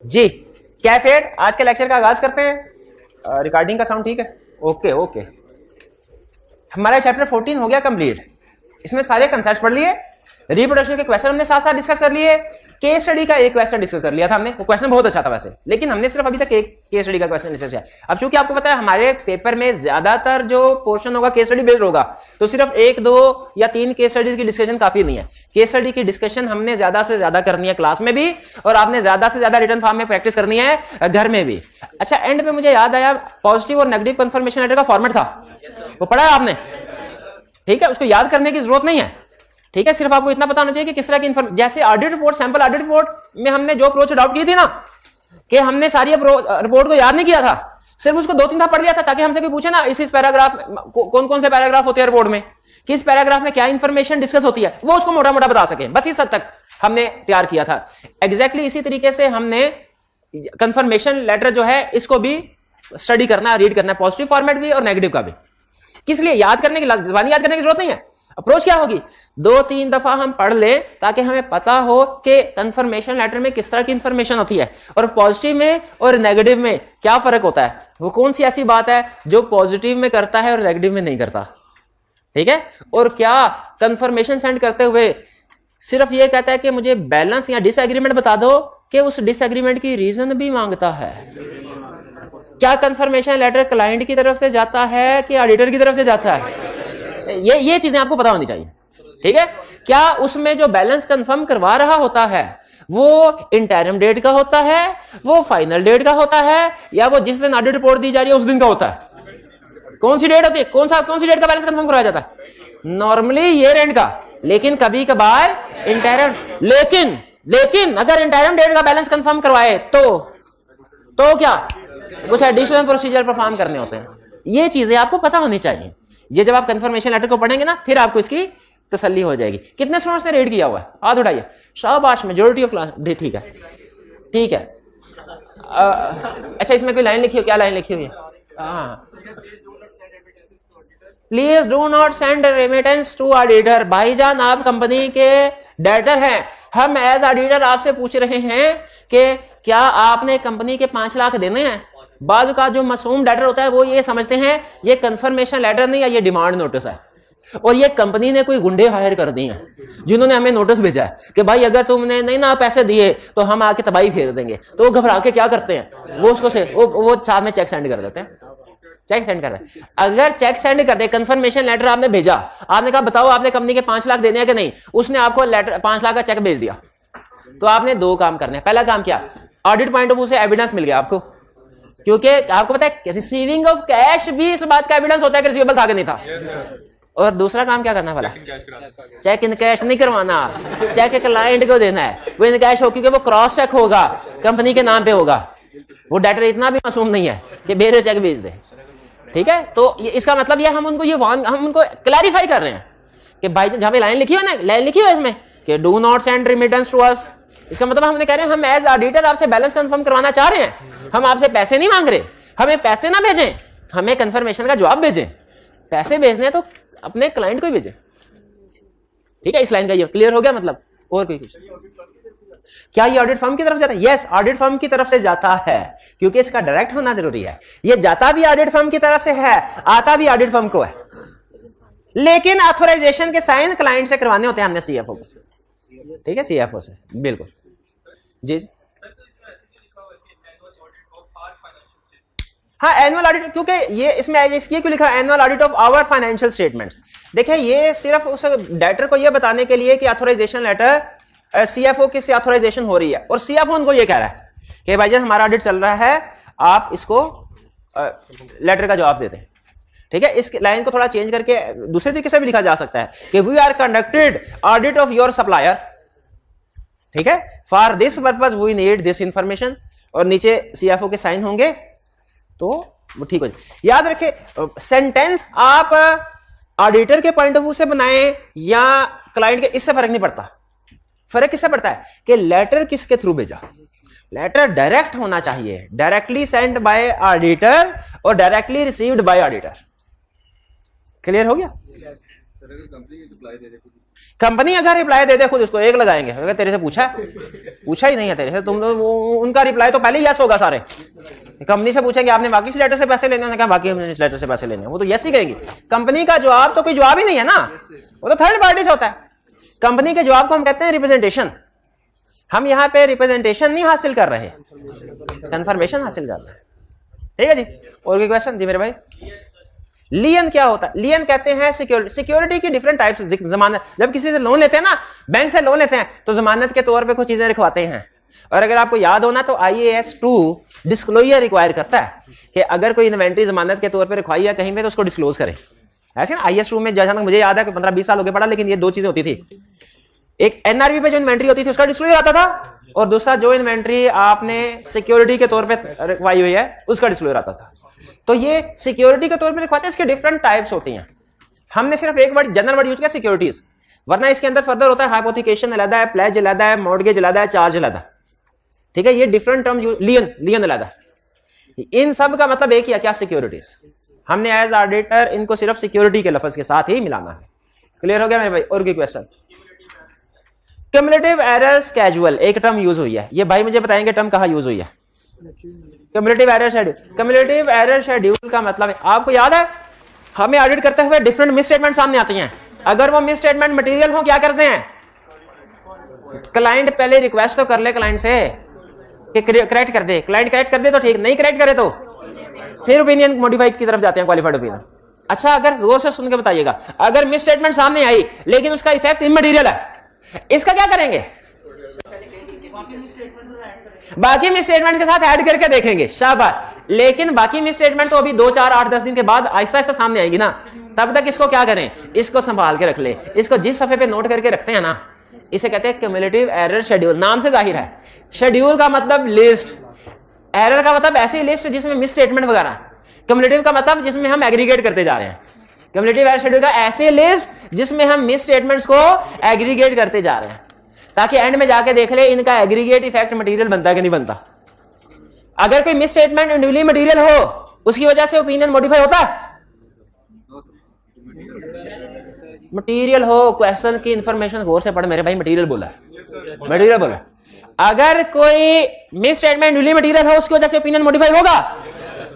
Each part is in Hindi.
जी कैफेड, आज के लेक्चर का आगाज करते हैं। रिकॉर्डिंग का साउंड ठीक है? Okay okay. हमारा चैप्टर 14 हो गया कंप्लीट। इसमें सारे कंसेप्ट पढ़ लिए, रिप्रोडक्शन के क्वेश्चन हमने साथ साथ डिस्कस कर लिए, केस स्टडी का एक क्वेश्चन डिस्कस कर लिया था हमने। वो क्वेश्चन बहुत अच्छा था वैसे, लेकिन हमने सिर्फ अभी तक एक केस स्टडी का क्वेश्चन डिस्कस किया। अब चूंकि आपको पता है हमारे पेपर में ज्यादातर जो पोर्शन होगा केस स्टडी बेस्ड होगा, तो सिर्फ 1, 2 या 3 केस स्टडीज की डिस्कशन काफी नहीं है। केस स्टडी की डिस्कशन हमने ज्यादा से ज्यादा करनी है क्लास में भी, और आपने ज्यादा से ज्यादा रिटर्न फॉर्म में प्रैक्टिस करनी है घर में भी। अच्छा, एंड में मुझे याद आया पॉजिटिव और नेगेटिव कंफर्मेशन लेटर का फॉर्मेट था, वो पढ़ा है आपने? ठीक है, उसको याद करने की जरूरत नहीं है। ठीक है, सिर्फ आपको इतना पता होना चाहिए कि किस तरह की इन्फॉर्मेशन, जैसे audit report, sample audit report में हमने जो अप्रोच अडॉप्ट की थी ना, कि हमने सारी रिपोर्ट को याद नहीं किया था, सिर्फ उसको 2-3 दफा पढ़ लिया था, ताकि हमसे कोई पूछे ना इस पैराग्राफ कौन कौन से पैराग्राफ होते हैं रिपोर्ट में, किस पैराग्राफ में क्या इंफॉर्मेशन डिस्कस होती है, वो उसको मोटा मोटा बता सके। बस इस हद तक हमने तैयार किया था। एग्जैक्टली इसी तरीके से हमने कंफर्मेशन लेटर जो है इसको भी स्टडी करना है, रीड करना है, पॉजिटिव फॉर्मेट भी और नेगेटिव का भी। किस लिए? याद करने की, ज़बानी याद करने की जरूरत नहीं है। अप्रोच क्या होगी, 2-3 दफा हम पढ़ ले ताकि हमें पता हो कि कंफर्मेशन लेटर में किस तरह की इंफॉर्मेशन होती है, और पॉजिटिव में और नेगेटिव में क्या फर्क होता है, वो कौन सी ऐसी बात है जो पॉजिटिव में करता है और नेगेटिव में नहीं करता। ठीक है, और क्या कंफर्मेशन सेंड करते हुए सिर्फ ये कहता है कि मुझे बैलेंस या डिसएग्रीमेंट बता दो, कि उस डिसएग्रीमेंट की रीजन भी मांगता है। क्या कंफर्मेशन लेटर क्लाइंट की तरफ से जाता है कि ऑडिटर की तरफ से जाता है, ये चीजें आपको पता होनी चाहिए। ठीक है, क्या उसमें जो बैलेंस कंफर्म करवा रहा होता है वो इंटरिम डेट का होता है, वो फाइनल डेट का होता है, या वो जिस दिन ऑडिट रिपोर्ट दी जा रही है उस दिन का होता है? कौन सी डेट होती है, कौन सी डेट का बैलेंस कंफर्म करवाया जाता है? नॉर्मली ईयर एंड का, लेकिन कभी कभार इंटरिम। लेकिन अगर इंटरिम डेट का बैलेंस कंफर्म करवाए तो क्या कुछ एडिशनल प्रोसीजर परफॉर्म करने होते हैं। ये चीजें आपको पता होनी चाहिए। ये जब आप कंफर्मेशन लेटर को पढ़ेंगे ना, फिर आपको इसकी तसल्ली हो जाएगी। कितने स्टूडेंट्स ने रेड किया हुआ है? हाथ उठाइए। शाबाश, मेजॉरिटी ऑफ क्लास। ठीक है ठीक है। अच्छा, इसमें कोई लाइन लिखी हो? क्या लाइन लिखी हुई है? Please do not send remittance to auditor. भाईजान, आप कंपनी के डेटर हैं, हम एज ऑडिटर आपसे पूछ रहे हैं कि क्या आपने कंपनी के 5 लाख देने हैं। बाजू का जो मासूम लेटर होता है वो ये समझते हैं ये कंफर्मेशन लेटर नहीं है, ये डिमांड नोटिस है, और ये कंपनी ने कोई गुंडे हायर कर दिए हैं जिन्होंने हमें नोटिस भेजा है कि भाई अगर तुमने नहीं ना पैसे दिए तो हम आके तबाही फेर देंगे। तो वो घबरा के क्या करते हैं, वो उसको से वो साथ में चेक सेंड कर देते हैं। चेक सेंड कर रहे हैं। अगर चेक सेंड कर दे, कंफर्मेशन लेटर आपने भेजा, आपने कहा बताओ आपने कंपनी के 5 लाख देने हैं कि नहीं, उसने आपको लेटर 5 लाख का चेक भेज दिया, तो आपने 2 काम करने हैं। पहला काम क्या, ऑडिट पॉइंट ऑफ व्यू से एविडेंस मिल गया आपको, क्योंकि आपको पता है रिसीविंग ऑफ कैश भी इस बात का एविडेंस होता है कि रिसीवेबल था कि नहीं था। और दूसरा काम क्या करना, वाला चेक इन कैश नहीं करवाना, चेक क्लाइंट को देना है, वो इन कैश हो, क्योंकि वो क्रॉस चेक होगा, कंपनी के नाम पे होगा। वो डेटर इतना भी मासूम नहीं है कि बेरे चेक भेज दे। ठीक है, तो इसका मतलब ये हम उनको क्लैरिफाई कर रहे हैं कि भाई जहां पे लाइन लिखी हो ना, लाइन लिखी हो इसमें कि do not send remittance to us, इसका मतलब हमने कह रहे हैं हम एज ऑडिटर आपसे बैलेंस कंफर्म करवाना चाह रहे हैं, हम आपसे पैसे नहीं मांग रहे, हमें पैसे ना भेजें, हमें कंफर्मेशन का जवाब भेजें। पैसे भेजने तो अपने क्लाइंट को ही भेजें। ठीक है, इस लाइन का ये क्लियर हो गया मतलब? और कोई कुछ? क्या ये ऑडिट फर्म की तरफ से जाता है? यस, ऑडिट फर्म की तरफ से जाता है, क्योंकि इसका डायरेक्ट होना जरूरी है। ये जाता भी ऑडिट फर्म की तरफ से है, आता भी ऑडिट फर्म को है, लेकिन ऑथराइजेशन के साइन क्लाइंट से करवाने होते हैं हमने सीएफओ को। ठीक है, सीएफओ से, बिल्कुल जी। हाँ, एनुअल ऑडिट, क्योंकि ये इसमें इसलिए क्यों लिखा annual audit of our financial statements. देखिए, ये सिर्फ उस डेटर को ये बताने के लिए कि ऑथराइजेशन लेटर सीएफओ की से ऑथराइजेशन हो रही है, और सीएफओ उनको ये कह रहा है कि भाई जब हमारा ऑडिट चल रहा है, आप इसको लेटर का जवाब देते हैं। ठीक है, इस लाइन को थोड़ा चेंज करके दूसरे तरीके से भी लिखा जा सकता है कि we are conducted audit of your supplier. ठीक है, for this purpose we need this information, और नीचे सीएफओ के साइन होंगे तो वो ठीक हो जाए। याद रखें, सेंटेंस आप ऑडिटर के पॉइंट ऑफ व्यू से बनाएं या क्लाइंट के, इससे फर्क नहीं पड़ता। फर्क किससे पड़ता है कि लेटर किसके थ्रू भेजा। लेटर डायरेक्ट होना चाहिए, डायरेक्टली सेंड बाय ऑडिटर और directly received by auditor. Clear हो गया? कंपनी अगर रिप्लाई दे दे खुद उसको 1 लगाएंगे, अगर तेरे से पूछा ही नहीं है तेरे से, तुम उनका रिप्लाई तो पहले ही यस होगा सारे। कंपनी से पूछेंगे आपने वाकई इस लेटर से पैसे लेने, क्या वाकई हमने इस लेटर से पैसे लेने, वो तो यस ही कहेगी। कंपनी का जवाब तो कोई जवाब ही नहीं है ना, वो तो थर्ड पार्टी से होता है। कंपनी के जवाब को हम कहते हैं रिप्रेजेंटेशन। हम यहाँ पे रिप्रेजेंटेशन नहीं हासिल कर रहे, कंफर्मेशन हासिल कर रहे हैं। ठीक है जी। और कोई क्वेश्चन जी मेरे भाई? लियन क्या होता है? लियन कहते हैं सिक्योरिटी की डिफरेंट टाइप्स। जमानत, जब किसी से लोन लेते हैं ना, बैंक से लोन लेते हैं तो जमानत के तौर पे कुछ चीजें रखवाते हैं। और अगर आपको याद होना तो IAS 2 डिस्क्लोजर रिक्वायर करता है कि अगर कोई इन्वेंट्री जमानत के तौर पे रखवाई है कहीं पे तो उसको डिस्क्लोज करें। ऐसे ना IAS 2 में जैसा मुझे याद है कि 15-20 साल हो गए पड़ा, लेकिन ये 2 चीजें होती थी। एक NRV पे जो इन्वेंट्री होती थी उसका डिस्क्लोजर आता था, और दूसरा जो इन्वेंट्री आपने सिक्योरिटी के तौर पे रखवाई हुई है उसका डिस्क्लोजर आता था। तो ये सिक्योरिटी के तौर पे रखवाते हैं, इसके डिफरेंट टाइप्स होती हैं। हमने सिर्फ एक वर्ड, जनरल वर्ड यूज किया सिक्योरिटीज, वरना इसके अंदर फर्दर होता है हाइपोथिकेशन अलग है, प्लेज अलग है, मॉर्गेज अलग है, चार्ज अलग है। ठीक है, ये डिफरेंट टर्म। लियन अलग है। इन सब का मतलब एक ही है, क्या? सिक्योरिटीज। हमने एज ऑडिटर इनको सिर्फ सिक्योरिटी के लफ्ज के साथ ही मिलाना है। क्लियर हो गया मेरे भाई? और कोई क्वेश्चन? क्युमुलेटिव एरर्स कैजुअल एक टर्म यूज हुई है, ये भाई मुझे बताएंगे टर्म कहां यूज हुई है? Cumulative error schedule. Cumulative error schedule का मतलब है, आपको याद है हमें ऑडिट करते हुए डिफरेंट मिस स्टेटमेंट सामने आती हैं। अगर वो मिस स्टेटमेंट मटेरियल हो, क्या करते हैं? क्लाइंट पहले रिक्वेस्ट तो कर ले क्लाइंट से कि करेक्ट कर दे। क्लाइंट करेक्ट कर दे तो ठीक, नहीं करेक्ट करे तो फिर ओपिनियन मॉडिफाइड की तरफ जाते हैं, क्वालिफाइड ओपिनियन। अच्छा, अगर जोर से सुन के बताइएगा, अगर मिस स्टेटमेंट सामने आई लेकिन उसका इफेक्ट इमटेरियल है, इसका क्या करेंगे? बाकी मिस स्टेटमेंट के साथ ऐड करके देखेंगे, शाबाश। लेकिन बाकी मिस स्टेटमेंट तो अभी 2, 4, 8, 10 दिन के बाद आहिस्ता आहिस्ता सामने आएगी ना, तब तक इसको क्या करें? इसको संभाल के रख ले। इसको जिस सफे पे नोट करके रखते हैं ना, इसे कहते हैं क्युमुलेटिव एरर शेड्यूल। नाम से जाहिर है, शेड्यूल का मतलब लिस्ट, एरर का मतलब ऐसी लिस्ट जिसमें मिस स्टेटमेंट वगैरह, क्युमुलेटिव का मतलब जिसमें हम एग्रीगेट करते जा रहे हैं। क्युमुलेटिव एरर शेड्यूल का ऐसे लिस्ट जिसमें हम मिस स्टेटमेंट्स को एग्रीगेट करते जा रहे हैं, ताकि एंड में जाके देख ले इनका एग्रीगेट इफेक्ट मटेरियल बनता है कि नहीं बनता। अगर कोई मिस स्टेटमेंट इंडिविजुअली मटेरियल हो, उसकी वजह से ओपिनियन मॉडिफाई होता है? मटेरियल हो, क्वेश्चन की इंफॉर्मेशन गौर से पढ़ मेरे भाई। मटेरियल बोला, मटेरियल बोला। अगर कोई मिस स्टेटमेंट इंडिविजुअली मटेरियल हो, उसकी वजह से ओपिनियन मॉडिफाई होगा।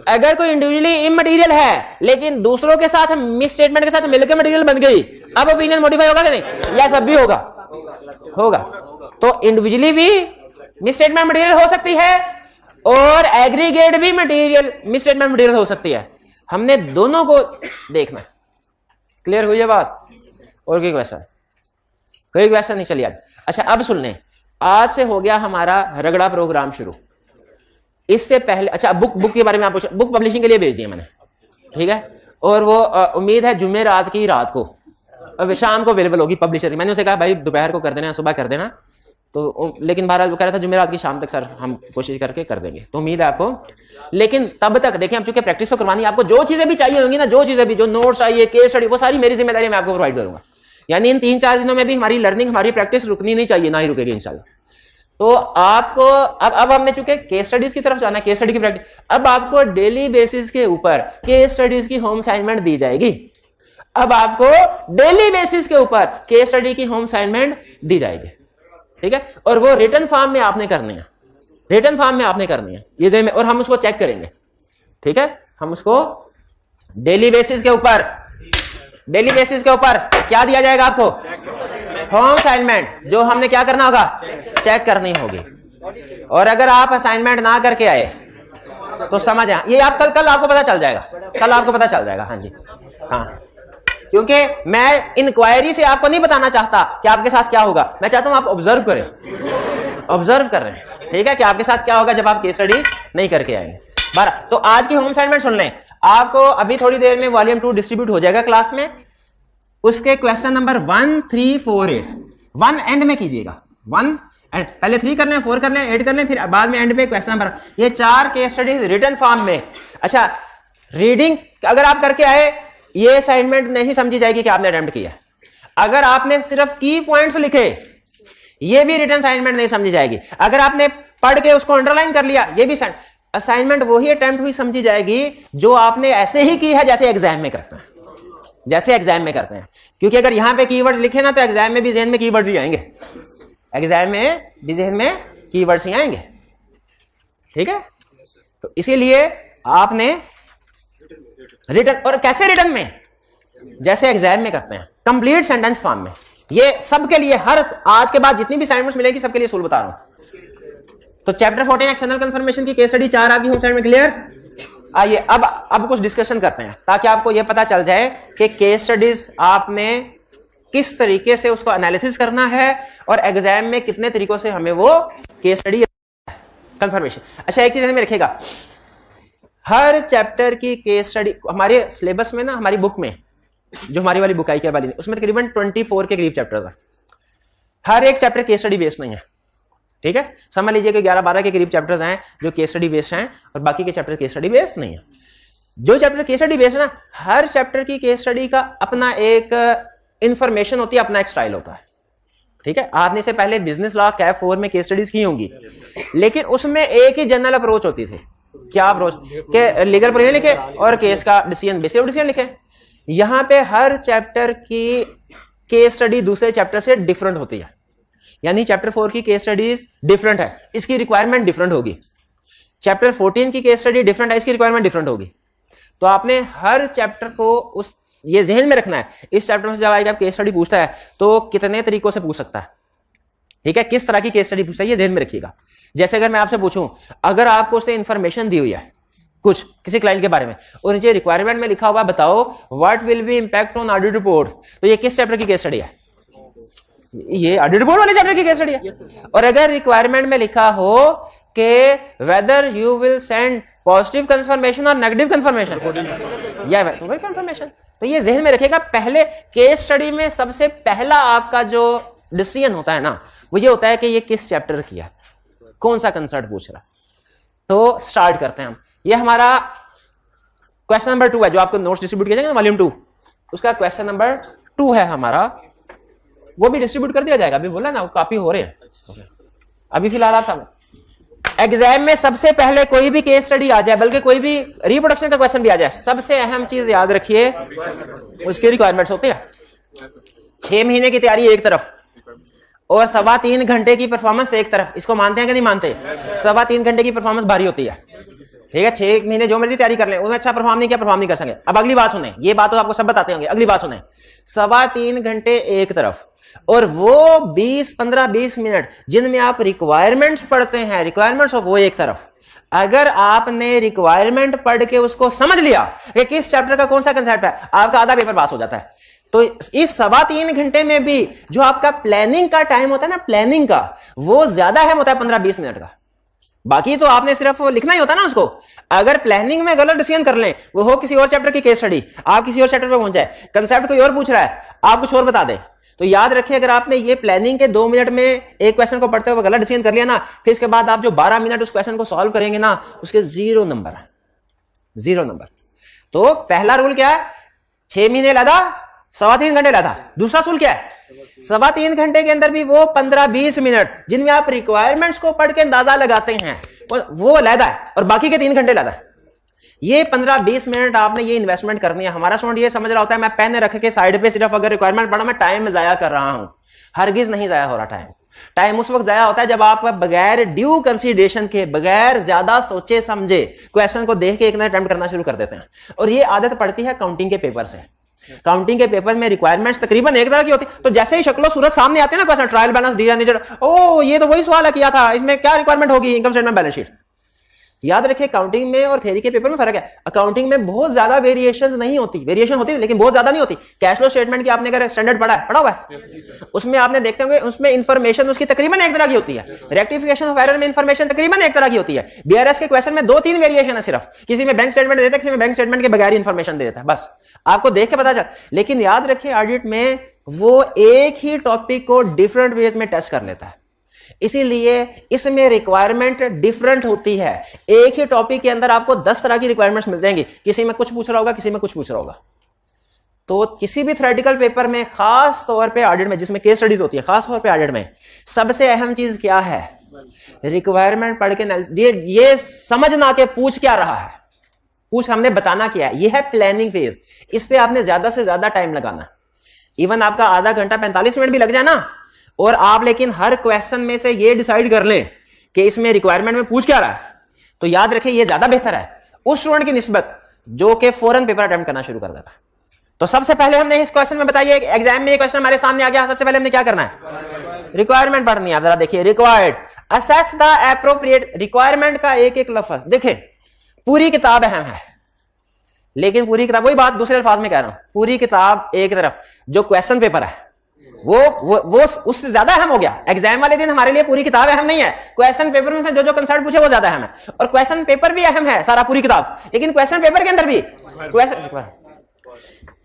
अगर कोई इंडिविजुअली इमटेरियल है लेकिन दूसरों के साथ मिस स्टेटमेंट के साथ मिलकर मटेरियल बन गई, अब ओपिनियन मॉडिफाई होगा कि नहीं? या सब भी होगा? होगा। तो इंडिविजुअली भी मिस स्टेटमेंट मटेरियल हो सकती है और एग्रीगेट भी मटेरियल मिस स्टेटमेंट मटेरियल हो सकती है। हमने दोनों को देखना है। क्लियर हुई है बात? और कोई क्वेश्चन? कोई क्वेश्चन नहीं? चलिए अच्छा, अब सुन लें। आज से हो गया हमारा रगड़ा प्रोग्राम शुरू। इससे पहले अच्छा, बुक के बारे में आप बुक पब्लिशिंग के लिए भेज दिया मैंने, ठीक है? और वो उम्मीद है जुम्मे रात की रात को, अब शाम को अवेलेबल होगी पब्लिशर। मैंने उसे कहा भाई दोपहर को कर देना, सुबह कर देना, तो लेकिन बहरहाल वो कह रहा था जुम्मे रात की शाम तक सर हम कोशिश करके कर देंगे। तो उम्मीद है आपको। लेकिन तब तक देखें, हम चूंकि प्रैक्टिस तो करवानी, आपको जो चीजें भी चाहिए होंगी ना, जो चीजें भी, जो नोट्स चाहिए, केस स्टडी, वो सारी मेरी जिम्मेदारी मैं आपको प्रोवाइड करूंगा। यानी इन 3-4 दिनों में भी हमारी लर्निंग, हमारी प्रैक्टिस रुकनी नहीं चाहिए, ना ही रुकेगी इंशाल्लाह। तो आपको अब हमने चूंकि केस स्टडीज की तरफ जाना है, केस स्टडी की प्रैक्टिस, अब आपको डेली बेसिस के ऊपर केस स्टडीज की होम असाइनमेंट दी जाएगी। अब आपको डेली बेसिस के ऊपर केस स्टडी की होम असाइनमेंट दी जाएगी, ठीक है? और वो रिटन फॉर्म में आपने करनी है, रिटन फॉर्म में आपने करनी है ये, और हम उसको चेक करेंगे, ठीक है? हम उसको डेली बेसिस के ऊपर क्या दिया जाएगा आपको? होम असाइनमेंट, जो हमने क्या करना होगा? चेक करनी होगी। और अगर आप असाइनमेंट ना करके आए तो समझ आए, ये आप कल आपको पता चल जाएगा, कल आपको पता चल जाएगा। हाँ जी, हाँ, क्योंकि मैं इंक्वायरी से आपको नहीं बताना चाहता कि आपके साथ क्या होगा, मैं चाहता हूं आप ऑब्जर्व करें, ऑब्जर्व कर रहे हैं, ठीक है? कि आपके साथ क्या होगा जब आप केस स्टडी नहीं करके आएंगे। तो आज की होम असाइनमेंट सुन लें। आपको अभी थोड़ी देर में वॉल्यूम 2 डिस्ट्रीब्यूट हो जाएगा क्लास में, उसके क्वेश्चन नंबर 1, 3, 4, 8 1 एंड में कीजिएगा। 1 एंड पहले 3 कर लें, 4 कर लें, 8 कर लें, फिर बाद में एंड पे क्वेश्चन नंबर। ये 4 केस स्टडीज रिटन फॉर्म में। अच्छा, रीडिंग अगर आप करके आए, ये असाइनमेंट नहीं समझी जाएगी कि आपने अटेम्प्ट किया। अगर आपने सिर्फ की पॉइंट्स लिखे, ये भी रिटन असाइनमेंट नहीं समझी जाएगी। अगर आपने पढ़ के उसको अंडरलाइन कर लिया, ये भी असाइनमेंट वही अटेम्प्ट हुई समझी जाएगी जो आपने ऐसे ही की है जैसे एग्जाम में करता है। जैसे एग्जाम में करते हैं, क्योंकि अगर यहां पे कीवर्ड्स लिखे ना तो एग्जाम में भी जहन में कीवर्ड्स ही आएंगे, एग्जाम में भी जहन में कीवर्ड्स ही आएंगे, ठीक है। तो इसीलिए आपने रिटर्न, और कैसे रिटर्न में, जैसे एग्जाम में करते हैं कंप्लीट सेंटेंस फॉर्म में। ये सबके लिए, हर आज के बाद जितनी भी असाइनमेंट्स मिलेगी सबके लिए सोल्व बता रहा हूं। तो चैप्टर 14 एक्सटर्नल कंफर्मेशन की केस स्टडी 4 आपकी होम साइड में क्लियर। आइए अब कुछ डिस्कशन करते हैं ताकि आपको यह पता चल जाए कि केस स्टडीज आपने किस तरीके से उसको एनालिसिस करना है और एग्जाम में कितने तरीकों से हमें वो केस स्टडी कंफर्मेशन। अच्छा, एक चीज में रखिएगा, हर चैप्टर की केस स्टडी हमारे सिलेबस में ना, हमारी बुक में जो हमारी वाली बुक आई क्या वाली, उसमें तकरीबन 24 के करीब चैप्टर्स हैं। हर एक चैप्टर केस स्टडी बेस्ड नहीं है, ठीक है। समझ लीजिए कि 11-12 के करीब चैप्टर्स हैं जो केस स्टडी बेस्ड हैं और बाकी के चैप्टर केस स्टडी बेस्ड नहीं है। जो चैप्टर केस स्टडी बेस्ड है ना, हर चैप्टर की केस स्टडी का अपना एक इंफॉर्मेशन होती है, अपना एक स्टाइल होता है, ठीक है। आपने से पहले बिजनेस लॉ कैफ 4 में केस स्टडीज की होंगी, लेकिन उसमें एक ही जनरल अप्रोच होती थी। क्या अप्रोच? के लीगल प्रोविजन लिखे और केस का डिसीजन, बेसिक डिसीजन लिखे। यहां पे हर चैप्टर की केस स्टडी दूसरे चैप्टर से डिफरेंट होती है, यानी चैप्टर 4 की केस स्टडीज डिफरेंट है, इसकी रिक्वायरमेंट डिफरेंट होगी। चैप्टर 14 की केस स्टडी डिफरेंट है, इसकी रिक्वायरमेंट डिफरेंट होगी। तो आपने हर चैप्टर को उस ये जहन में रखना है, इस चैप्टर में जब आएगा आप केस स्टडी पूछता है तो कितने तरीकों से पूछ सकता है, ठीक है, किस तरह की केस स्टडी पूछता है, ये जहन में रखिएगा। जैसे अगर मैं आपसे पूछूं, अगर आपको उसने इंफॉर्मेशन दी हुई है कुछ किसी क्लाइंट के बारे में और नीचे रिक्वायरमेंट में लिखा हुआ बताओ what will be impact on audit report, तो ये किस चैप्टर की केस स्टडी है? ये ऑडिट रिपोर्ट वाले चैप्टर की केस स्टडी है। और अगर रिक्वायरमेंट में लिखा हो कि whether you will send positive confirmation और नेगेटिव कंफर्मेशन या कंफर्मेशन, तो ये जहन में रखिएगा। पहले केस स्टडी में सबसे पहला आपका जो डिसीजन होता है ना, वो ये होता है कि ये किस चैप्टर की है, कौन सा कंसर्ट पूछ रहा। तो स्टार्ट करते हैं हम। ये हमारा क्वेश्चन नंबर 2 है, जो आपको नोट्स डिस्ट्रीब्यूट किया जाएगा वॉल्यूम 2, उसका क्वेश्चन नंबर 2 है हमारा, वो भी डिस्ट्रीब्यूट कर दिया जाएगा। अभी बोला ना, वो कॉपी हो रहे हैं अभी फिलहाल आप सामने। एग्जाम में सबसे पहले कोई भी केस स्टडी आ जाए, बल्कि कोई भी रिप्रोडक्शन का क्वेश्चन भी आ जाए, सबसे अहम चीज याद रखिए उसकी रिक्वायरमेंट्स होती है। 6 महीने की तैयारी एक तरफ और 3.25 घंटे की परफॉर्मेंस एक तरफ। इसको मानते हैं कि नहीं मानते? 3.25 घंटे की परफॉर्मेंस भारी होती है, ठीक है। 6 महीने जो मर्जी तैयारी कर लें, उसमें अच्छा परफॉर्म नहीं किया, परफॉर्म नहीं कर सके। अब अगली बात सुने, ये बात तो आपको सब बताते होंगे, अगली बात सुने। 3.25 घंटे एक तरफ और वो 15-20 मिनट जिनमें आप रिक्वायरमेंट्स पढ़ते हैं, रिक्वायरमेंट्स वो एक तरफ। अगर आपने रिक्वायरमेंट पढ़ के उसको समझ लिया कि किस चैप्टर का कौन सा कंसेप्ट है, आपका आधा पेपर पास हो जाता है। तो इस 3.25 घंटे में भी जो आपका प्लानिंग का टाइम होता है ना, प्लानिंग का, वो ज्यादा अहम होता है 15-20 मिनट का। बाकी तो आपने सिर्फ लिखना ही होता है ना उसको। अगर प्लानिंग में गलत डिसीजन कर लें, वो हो किसी और चैप्टर की केस स्टडी, आप किसी और चैप्टर पर पहुंच जाए, कंसेप्ट कोई और पूछ रहा है, आप कुछ और बता दें, तो याद रखिए अगर आपने ये प्लानिंग के 2 मिनट में एक क्वेश्चन को पढ़ते हुए गलत डिसीजन कर लिया ना, फिर इसके बाद आप जो 12 मिनट उस क्वेश्चन को सॉल्व करेंगे ना, उसके 0 नंबर। तो पहला रूल क्या है? 6 महीने लगा, 3.25 घंटे लगा। दूसरा रूल क्या है? 3.25 घंटे के अंदर भी वो 15-20 मिनट जिनमें आप रिक्वायरमेंट्स को पढ़ के अंदाजा लगाते हैं, वो अलग है, और बाकी के 3 घंटे अलग है। ये 15-20 मिनट आपने ये इन्वेस्टमेंट करनी है। हमारा स्टूडेंट ये समझ रहा होता है मैं पेन रख के साइड पे सिर्फ अगर रिक्वायरमेंट पढ़ा, मैं टाइम जाया कर रहा हूं। हरगिज नहीं जाया हो रहा टाइम उस वक्त जाया होता है जब आप बगैर ड्यू कंसीडरेशन के, बगैर ज्यादा सोचे समझे क्वेश्चन को देख के एक नया अटेम्प्ट करना शुरू कर देते हैं। और ये आदत पड़ती है काउंटिंग के पेपर से। काउंटिंग के पेपर में रिक्वायरमेंट्स तकरीबन एक तरह की होती है, तो जैसे ही शक्लो सूरत सामने आते हैं ना, क्वेश्चन ट्रायल बैलेंस दिया नीचे, ओ ये तो वही सवाल किया था, इसमें क्या रिक्वायरमेंट होगी, इनकम स्टेटमेंट बैलेंस शीट। याद रखिए काउंटिंग में और थ्योरी के पेपर में फर्क है। अकाउंटिंग में बहुत ज्यादा वेरिएशन नहीं होती, वेरिएशन होती है लेकिन बहुत ज्यादा नहीं होती। कैश फ्लो स्टेटमेंट की आपने अगर स्टैंडर्ड पढ़ा हुआ है, उसमें आपने देखते होंगे उसमें इंफॉर्मेशन उसकी तकरीबन एक तरह की होती है। रेक्टिफिकेशन ऑफ एरर में इंफॉर्मेशन तकरीबन एक तरह की होती है। बीआरएस के क्वेश्चन में 2-3 वेरिएशन है सिर्फ, किसी में बैंक स्टेटमेंट देता है, किसी में बैंक स्टेटमेंट के बगैर इंफॉर्मेशन दे देता है, बस आपको देख के पता चल। लेकिन याद रखिए ऑडिट में वो एक ही टॉपिक को डिफरेंट वेज में टेस्ट कर लेता है, इसीलिए इसमें रिक्वायरमेंट डिफरेंट होती है। एक ही टॉपिक के अंदर आपको 10 तरह की रिक्वायरमेंट्स मिल जाएंगी, किसी में कुछ पूछ रहा होगा, किसी में कुछ पूछ रहा होगा। तो किसी भी थ्योरेटिकल पेपर में, खास तौर पे ऑडिट में जिसमें केस स्टडीज होती है, खास तौर पे ऑडिट में सबसे अहम चीज क्या है? रिक्वायरमेंट पढ़ के ये समझना के पूछ क्या रहा है, कुछ हमने बताना क्या है, ये है प्लानिंग फेज। इस पे आपने ज्यादा से ज्यादा टाइम लगाना। इवन आपका आधा घंटा 45 मिनट भी लग जाए ना, और आप लेकिन हर क्वेश्चन में से ये डिसाइड कर लें कि इसमें रिक्वायरमेंट में पूछ क्या रहा है, तो याद रखें ये ज्यादा बेहतर है उस स्टूडेंट की निस्बत जो कि फौरन पेपर अटेम्प्ट करना शुरू कर देता है। तो सबसे पहले हमने इस क्वेश्चन में बताइए, एग्जाम में ये क्वेश्चन हमारे सामने आ गया, सबसे पहले हमने क्या करना है, रिक्वायरमेंट पढ़नी है। जरा देखिए, required assess the appropriate, requirement का एक एक लफ्ज देखें। पूरी किताब अहम है, लेकिन पूरी किताब, वही बात दूसरे अल्फाज में कह रहा हूं, पूरी किताब एक तरफ, जो क्वेश्चन पेपर है वो उससे ज्यादा अहम हो गया। एग्जाम वाले दिन हमारे लिए पूरी किताब अहम नहीं है, क्वेश्चन पेपर में जो कंसेप्ट पूछे वो ज्यादा अहम है। और क्वेश्चन पेपर भी अहम है सारा पूरी किताब, लेकिन क्वेश्चन पेपर के अंदर भी क्वेश्चन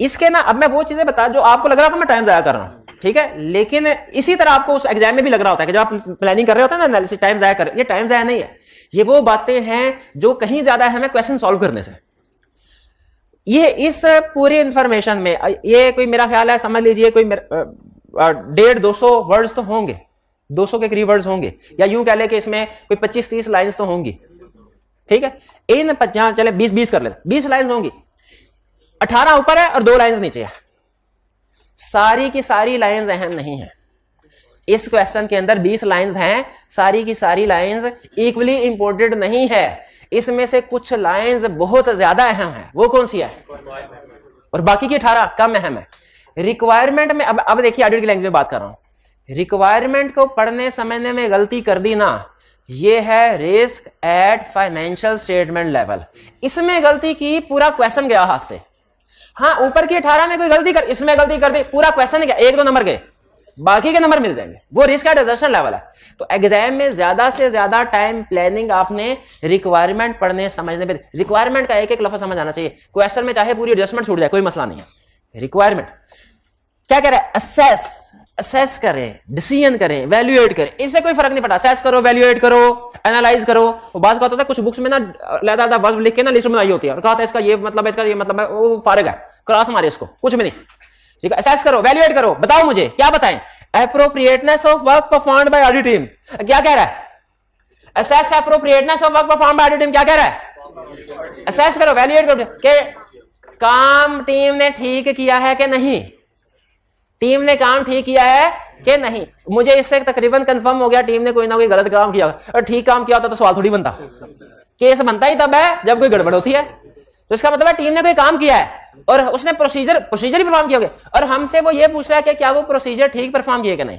इसके ना, अब मैं वो चीजें बता जो आपको लग रहा था मैं टाइम जाया कर रहा हूं, ठीक है, लेकिन इसी तरह आपको उस एग्जाम में भी लग रहा होता है कि जब आप प्लानिंग कर रहे होते हैं ना, एनालिसिस, टाइम जाया कर, ये टाइम जाया नहीं है, ये वो बातें हैं जो कहीं ज्यादा अहम है क्वेश्चन सॉल्व करने से। ये इस पूरी इंफॉर्मेशन में ये कोई, मेरा ख्याल है समझ लीजिए कोई 150-200 वर्ड्स तो होंगे, 200 के करीब वर्ड्स होंगे, या यूं कह ले कि इसमें कोई 25-30 लाइंस तो होंगी, ठीक है। इन चले 20 कर लेते, 20 लाइंस होंगी, 18 ऊपर है और 2 लाइंस नीचे है। सारी की सारी लाइंस अहम नहीं है। इस क्वेश्चन के अंदर 20 लाइंस हैं, सारी की सारी लाइंस इक्वली इंपोर्टेंट नहीं है, इसमें से कुछ लाइंस बहुत ज्यादा अहम है। वो कौन सी है, और बाकी की 18 कम अहम है। रिक्वायरमेंट में अब देखिए, ऑडिट की लैंग्वेज में बात कर रहा हूं। रिक्वायरमेंट को पढ़ने समझने में गलती कर दी ना, ये है risk at financial statement level. इसमें गलती की, पूरा क्वेश्चन गया हाथ से। हाँ, ऊपर की 18 में कोई गलती कर, इसमें गलती कर दी, पूरा क्वेश्चन गया, 1-2 नंबर गए, बाकी के नंबर मिल जाएंगे। वो रिस्क एट एजर्शन लेवल है। तो एग्जाम में ज्यादा से ज्यादा टाइम प्लानिंग आपने रिक्वायरमेंट पढ़ने समझने पे, रिक्वायरमेंट का एक एक लफ्ज समझ आना चाहिए। क्वेश्चन में चाहे पूरी एडजस्टमेंट छूट जाए, कोई मसला नहीं है। रिक्वायरमेंट क्या कह रहा है, असेस करें, डिसीजन करें, वैल्यूएट करें, इससे कोई फर्क नहीं पड़ता। असेस करो, वैल्यूएट करो, एनालाइज करो। वो बात होता है कुछ बुक्स में ना लेता था वर्ब लिख के ना लिस्ट बनाई होती है और कहा था इसका ये मतलब है, इसका ये मतलब है, वो फारिग है, क्रॉस मारे इसको, कुछ भी नहीं। ठीक है, असेस करो, वैल्यूएट करो, बताओ मुझे क्या बताएं, appropriateness of work performed by audit team. क्या कह रहा है, assess appropriateness of work performed by audit team. क्या कह रहा है, असेस करो, वैल्यूएट करो कि काम टीम ने ठीक किया है कि नहीं, टीम ने काम ठीक किया है कि नहीं। मुझे इससे तकरीबन कंफर्म हो गया टीम ने कोई ना कोई गलत काम किया, और ठीक काम किया होता तो सवाल थोड़ी बनता। केस बनता ही तब है जब कोई गड़बड़ होती है। तो इसका मतलब है टीम ने कोई काम किया है और उसने प्रोसीजर ही परफॉर्म किया, और हमसे वो ये पूछ रहा है कि क्या वो प्रोसीजर ठीक परफॉर्म किए कि नहीं।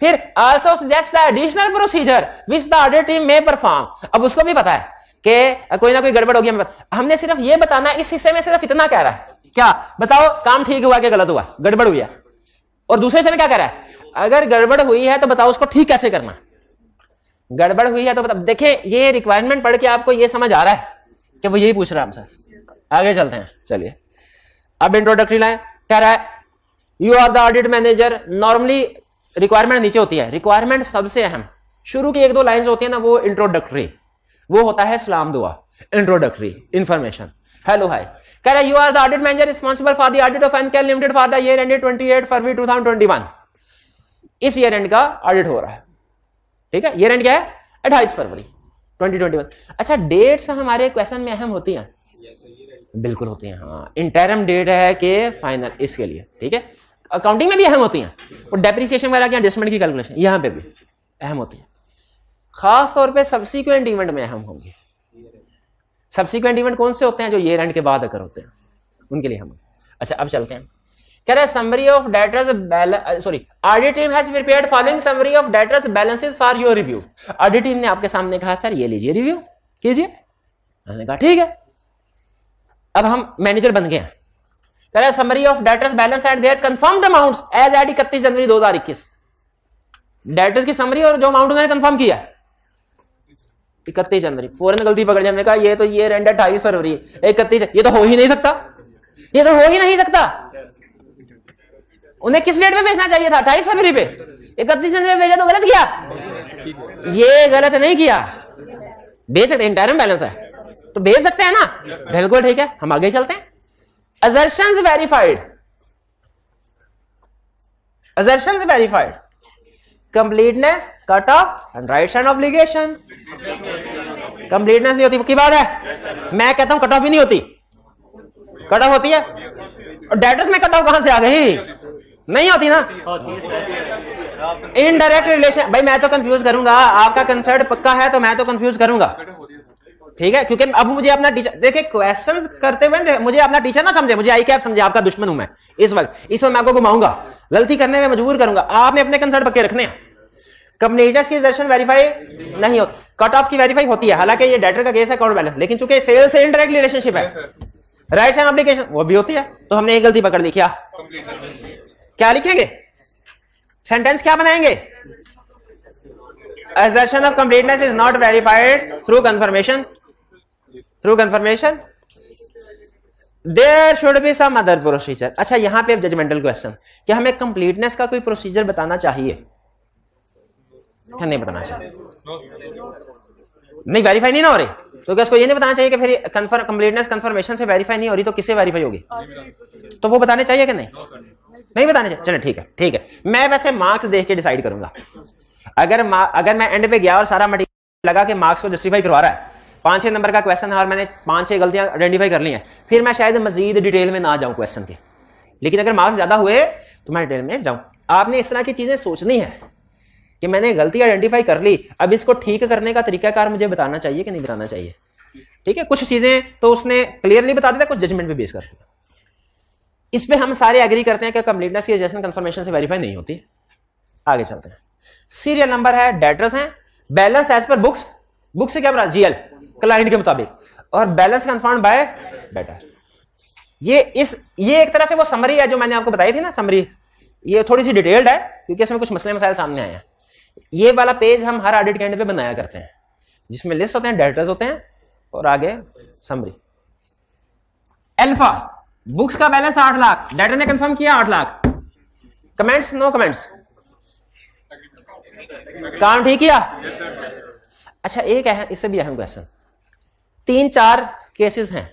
फिर also suggest the additional procedure which the audit team में परफॉर्म। अब उसको भी पता है कि कोई ना कोई गड़बड़ होगी, हमने सिर्फ ये बताना, इस हिस्से में सिर्फ इतना कह रहा है, क्या बताओ काम ठीक हुआ कि गलत हुआ, गड़बड़ हुई है। और दूसरे हिस्से में क्या कह रहा है, अगर गड़बड़ हुई है तो बताओ उसको ठीक कैसे करना, गड़बड़ हुई है तो बताओ। देखिए, ये रिक्वायरमेंट पढ़ के आपको ये समझ आ रहा है कि वो यही पूछ रहा है हमसे। आगे चलते हैं, चलिए। अब इंट्रोडक्टरी लाइन कह रहा है, you are the audit manager. Normally requirement नीचे होती है, रिक्वायरमेंट सबसे अहम शुरू की 1-2 लाइंस होती है ना, वो इंट्रोडक्टरी, वो होता है सलाम दुआ, इंट्रोडक्टरी इंफॉर्मेशन, हेलो हाय। कह रहा है, you are the audit manager responsible for the audit of Enkel limited for the year ended 28 February 2021। इस ईयर एंड का ऑडिट हो रहा है, ठीक है। ईयर एंड क्या है, 28 फरवरी 2021। अच्छा, डेट्स हमारे क्वेश्चन में अहम होती हैं, बिल्कुल होती हैं। हाँ, इंटरम डेट है कि फाइनल, इसके लिए, ठीक है। अकाउंटिंग में भी अहम होती हैं, और डेप्रिसिएशन वगैरह की एडजस्टमेंट की कैलकुलेशन यहां पे भी अहम होती है। खास तौर पे सब्सिक्वेंट इवेंट में अहम होंगे। सब्सिक्वेंट इवेंट कौन से होते हैं, जो ईयर एंड के बाद अगर होते हैं, उनके लिए हम। अच्छा, अब चलते हैं। कह रहा है, summary of debtors, sorry, audit team has prepared following summary of debtors balances for your review. Audit team ने आपके सामने कहा, सर ये लीजिए, रिव्यू कीजिए। मैंने कहा ठीक है। अब हम मैनेजर बन गए हैं। कह रहा है, summary of debtors balance at their confirmed amounts as at 31 January 2021। Debtors की समरी और जो अमाउंट उन्होंने कंफर्म किया 31 जनवरी। फौरन गलती पकड़ जाने का, ये तो ईयर एंड 28 फरवरी, 31, ये तो हो ही नहीं सकता, ये तो हो ही नहीं सकता। उन्हें किस डेट में भेजना चाहिए था, 28 फरवरी पे, 31 जनवरी में भेजा तो गलत किया। ये गलत नहीं किया, भेज सकते, इंटरम बैलेंस है तो भेज सकते हैं ना, बिल्कुल ठीक है। हम आगे चलते हैं। Assertions verified, assertions verified, completeness, cut off and rights and obligation. Completeness नहीं होती, की बात है, मैं कहता हूं कट ऑफ भी नहीं होती, कट ऑफ होती है, और डेटर्स में कट ऑफ कहां से आ गई? नहीं होती ना। इनडायरेक्ट रिलेशन, भाई मैं तो कंफ्यूज करूंगा, आपका कंसर्ट पक्का है तो मैं तो कंफ्यूज करूंगा, ठीक है, क्योंकि अब मुझे अपना टीचर देखिए, क्वेश्चंस करते हुए मुझे अपना टीचर ना समझे, मुझे आई कैप समझे, आपका दुश्मन हूं मैं इस वक्त मैं आपको घुमाऊंगा, गलती करने में मजबूर करूंगा, आपने अपने कंसर्ट पक्के रखने हैं। कंप्लीटनेस की दर्शन वेरीफाई नहीं होती, कट ऑफ की वेरीफाई होती है, हालांकि ये डेटर का केस है अकाउंट बैलेंस, लेकिन चूंकि सेल से इनडायरेक्ट रिलेशनशिप है, राइट हैंड एप्लीकेशन वो भी होती है, तो हमने एक गलती पकड़ ली, क्या लिखेंगे? सेंटेंस क्या बनाएंगे? assertion of completeness is not verified through confirmation, there should be some other procedure। अच्छा, यहां पे जजमेंटल क्वेश्चन, क्या हमें कंप्लीटनेस का कोई प्रोसीजर बताना चाहिए क्या नहीं बताना चाहिए? नहीं, वेरीफाई नहीं ना हो रही, तो क्या उसको ये नहीं बताना चाहिए कि फिर कंप्लीटनेस कंफर्मेशन से वेरीफाई नहीं हो रही तो किससे वेरीफाई होगी? तो वो बताने चाहिए कि नहीं? नहीं बताने चाहिए। चलो ठीक है, ठीक है, मैं वैसे मार्क्स देख के डिसाइड करूंगा। अगर मैं एंड पे गया और सारा मटेरियल लगा के मार्क्स को जस्टिफाई करवा रहा है, 5-6 नंबर का क्वेश्चन है और मैंने 5-6 गलतियां आइडेंटिफाई कर ली हैं, फिर मैं शायद मजीद डिटेल में ना जाऊं क्वेश्चन के, लेकिन अगर मार्क्स ज्यादा हुए तो मैं डिटेल में जाऊं। आपने इस तरह की चीजें सोचनी है कि मैंने गलती आइडेंटिफाई कर ली, अब इसको ठीक करने का तरीकाकार मुझे बताना चाहिए कि नहीं बताना चाहिए, ठीक है। कुछ चीजें तो उसने क्लियरली बता दिया, कुछ जजमेंट पे बेस करते हैं। इस पे हम सारे एग्री करते हैं कि कंप्लीटनेस की एडजस्टमेंट कंफर्मेशन से वेरीफाई नहीं होती। आगे चलते हैं। सीरियल नंबर है, डेटर्स हैं, balance as per books, book से क्या बना? जीएल, क्लाइंट के मुताबिक, और बैलेंस कंफर्म्ड बाय डेटर। ये एक तरह से वो समरी है जो मैंने आपको बताई थी ना, समरी। ये थोड़ी सी डिटेल्ड है क्योंकि इसमें कुछ मसले मसाइल सामने आए हैं। ये वाला पेज हम हर ऑडिट के एंड पे बनाया करते हैं, जिसमें लिस्ट होते हैं, डेटर्स होते हैं और आगे समरी। अल्फा, बुक्स का बैलेंस 8 लाख, डेटर ने कंफर्म किया 8 लाख। कमेंट्स? नो कमेंट्स, काम ठीक किया। अच्छा, एक है इससे भी अहम क्वेश्चन, 3-4 केसेस हैं,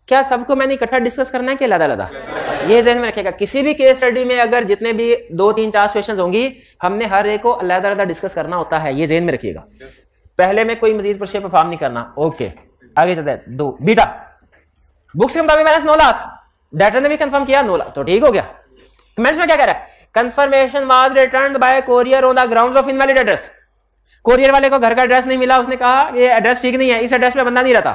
क्या सबको मैंने इकट्ठा डिस्कस करना है कि अलग-अलग? ये ज़हन में रखिएगा, किसी भी केस स्टडी में अगर जितने भी 2-3-4 क्वेश्चन होंगी, हमने हर एक को अलग-अलग डिस्कस करना होता है, ये ज़हन में रखिएगा। पहले में कोई मजीद प्रोसीजर परफॉर्म नहीं करना। ओके, आगे चलते हैं। 2 बीटा, बुक्स के मुताबिक बैलेंस 9 लाख, डेटर ने भी कंफर्म किया 9 लाख, तो ठीक हो गया। कमेंट्स में क्या कह रहा है? Confirmation was returned bye courier on the grounds of invalid address. Courier वाले को घर का एड्रेस नहीं मिला, उसने कहा ये एड्रेस ठीक नहीं है, इस एड्रेस पे बंदा नहीं रहता।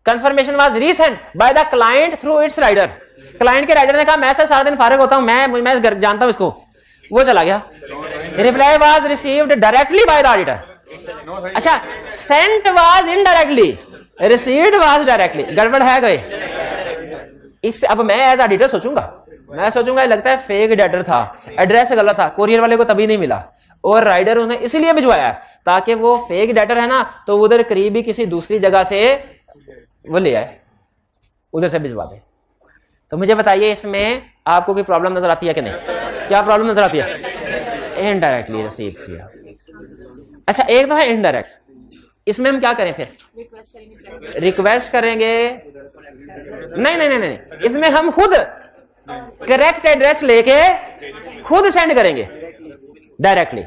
Confirmation was received by the client through its rider. Client के राइडर ने कहा मैं सर सारा दिन फारिग होता हूं, मैं घर जानता हूं इसको, वो चला गया। Reply was received directly by the auditor. अच्छा, sent was indirectly, received was directly, गड़बड़ है गए। इससे अब मैं एज ऑडिटर सोचूंगा लगता है फेक डेटर था, एड्रेस गलत था, कोरियर वाले को तभी नहीं मिला, और राइडर उसने इसलिए भिजवाया ताकि वो फेक डेटर है ना, तो उधर करीबी किसी दूसरी जगह से वो ले आए, उधर से भिजवा दे। तो मुझे बताइए इसमें आपको कोई प्रॉब्लम नजर आती है कि नहीं? क्या प्रॉब्लम नजर आती है? इनडायरेक्टली रिसीव किया। अच्छा, एक तो है इनडायरेक्ट, इसमें हम क्या करें फिर? रिक्वेस्ट करेंगे? नहीं, इसमें हम खुद करेक्ट एड्रेस लेके खुद सेंड करेंगे डायरेक्टली।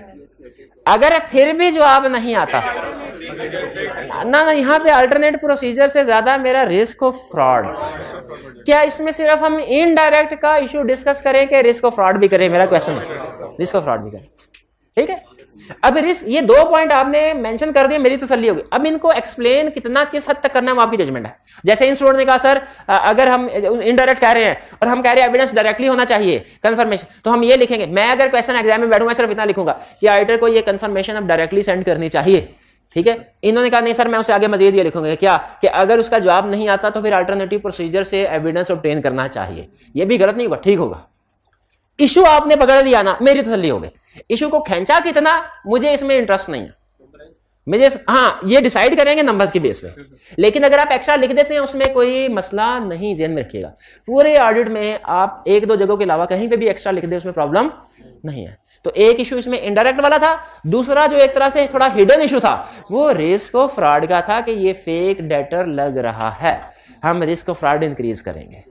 अगर फिर भी जवाब नहीं आता ना, यहाँ पे अल्टरनेट प्रोसीजर से ज्यादा मेरा रिस्क ऑफ फ्रॉड। क्या इसमें सिर्फ हम इनडायरेक्ट का इशू डिस्कस करें कि रिस्क ऑफ फ्रॉड भी करें? मेरा क्वेश्चन है, रिस्क ऑफ फ्रॉड भी करें, ठीक है। अब रिस्क, ये 2 पॉइंट आपने मेंशन कर दिए, मेरी तसल्ली होगी। अब इनको एक्सप्लेन कितना किस हद तक करना है वो आपकी जजमेंट है। जैसे इन स्टूडेंट ने कहा सर अगर हम इनडायरेक्ट कह रहे हैं और हम कह रहे हैं एविडेंस डायरेक्टली होना चाहिए कंफर्मेशन, तो हम ये लिखेंगे, मैं अगर क्वेश्चन एग्जाम में बैठूंगा सिर्फ इतना लिखूंगा कि ऑडिटर को ये कंफर्मेशन अब डायरेक्टली सेंड करनी चाहिए, ठीक है। इन्होंने कहा नहीं सर, मैं उसे आगे मजीद ये लिखूंगा क्या कि अगर उसका जवाब नहीं आता तो फिर अल्टरनेटिव प्रोसीजर से एविडेंस ऑब्टेन करना चाहिए। ये भी गलत नहीं हुआ, ठीक होगा। इशू आपने पकड़ लिया ना, मेरी तसल्ली हो गई। इशू को खींचा कितना, मुझे इसमें इंटरेस्ट नहीं है, मुझे हाँ ये डिसाइड करेंगे नंबर्स की बेस पे। लेकिन अगर आप एक्स्ट्रा लिख देते हैं उसमें कोई मसला नहीं, ध्यान में रखिएगा। पूरे ऑडिट में आप 1-2 जगहों के अलावा कहीं पे भी एक्स्ट्रा लिख दे उसमें प्रॉब्लम नहीं है। तो एक इशू इसमें इनडायरेक्ट वाला था, दूसरा जो एक तरह से थोड़ा हिडन इशू था वो रिस्क ऑफ फ्रॉड का था कि ये फेक डेटर लग रहा है, हम रिस्क ऑफ फ्रॉड इंक्रीज करेंगे।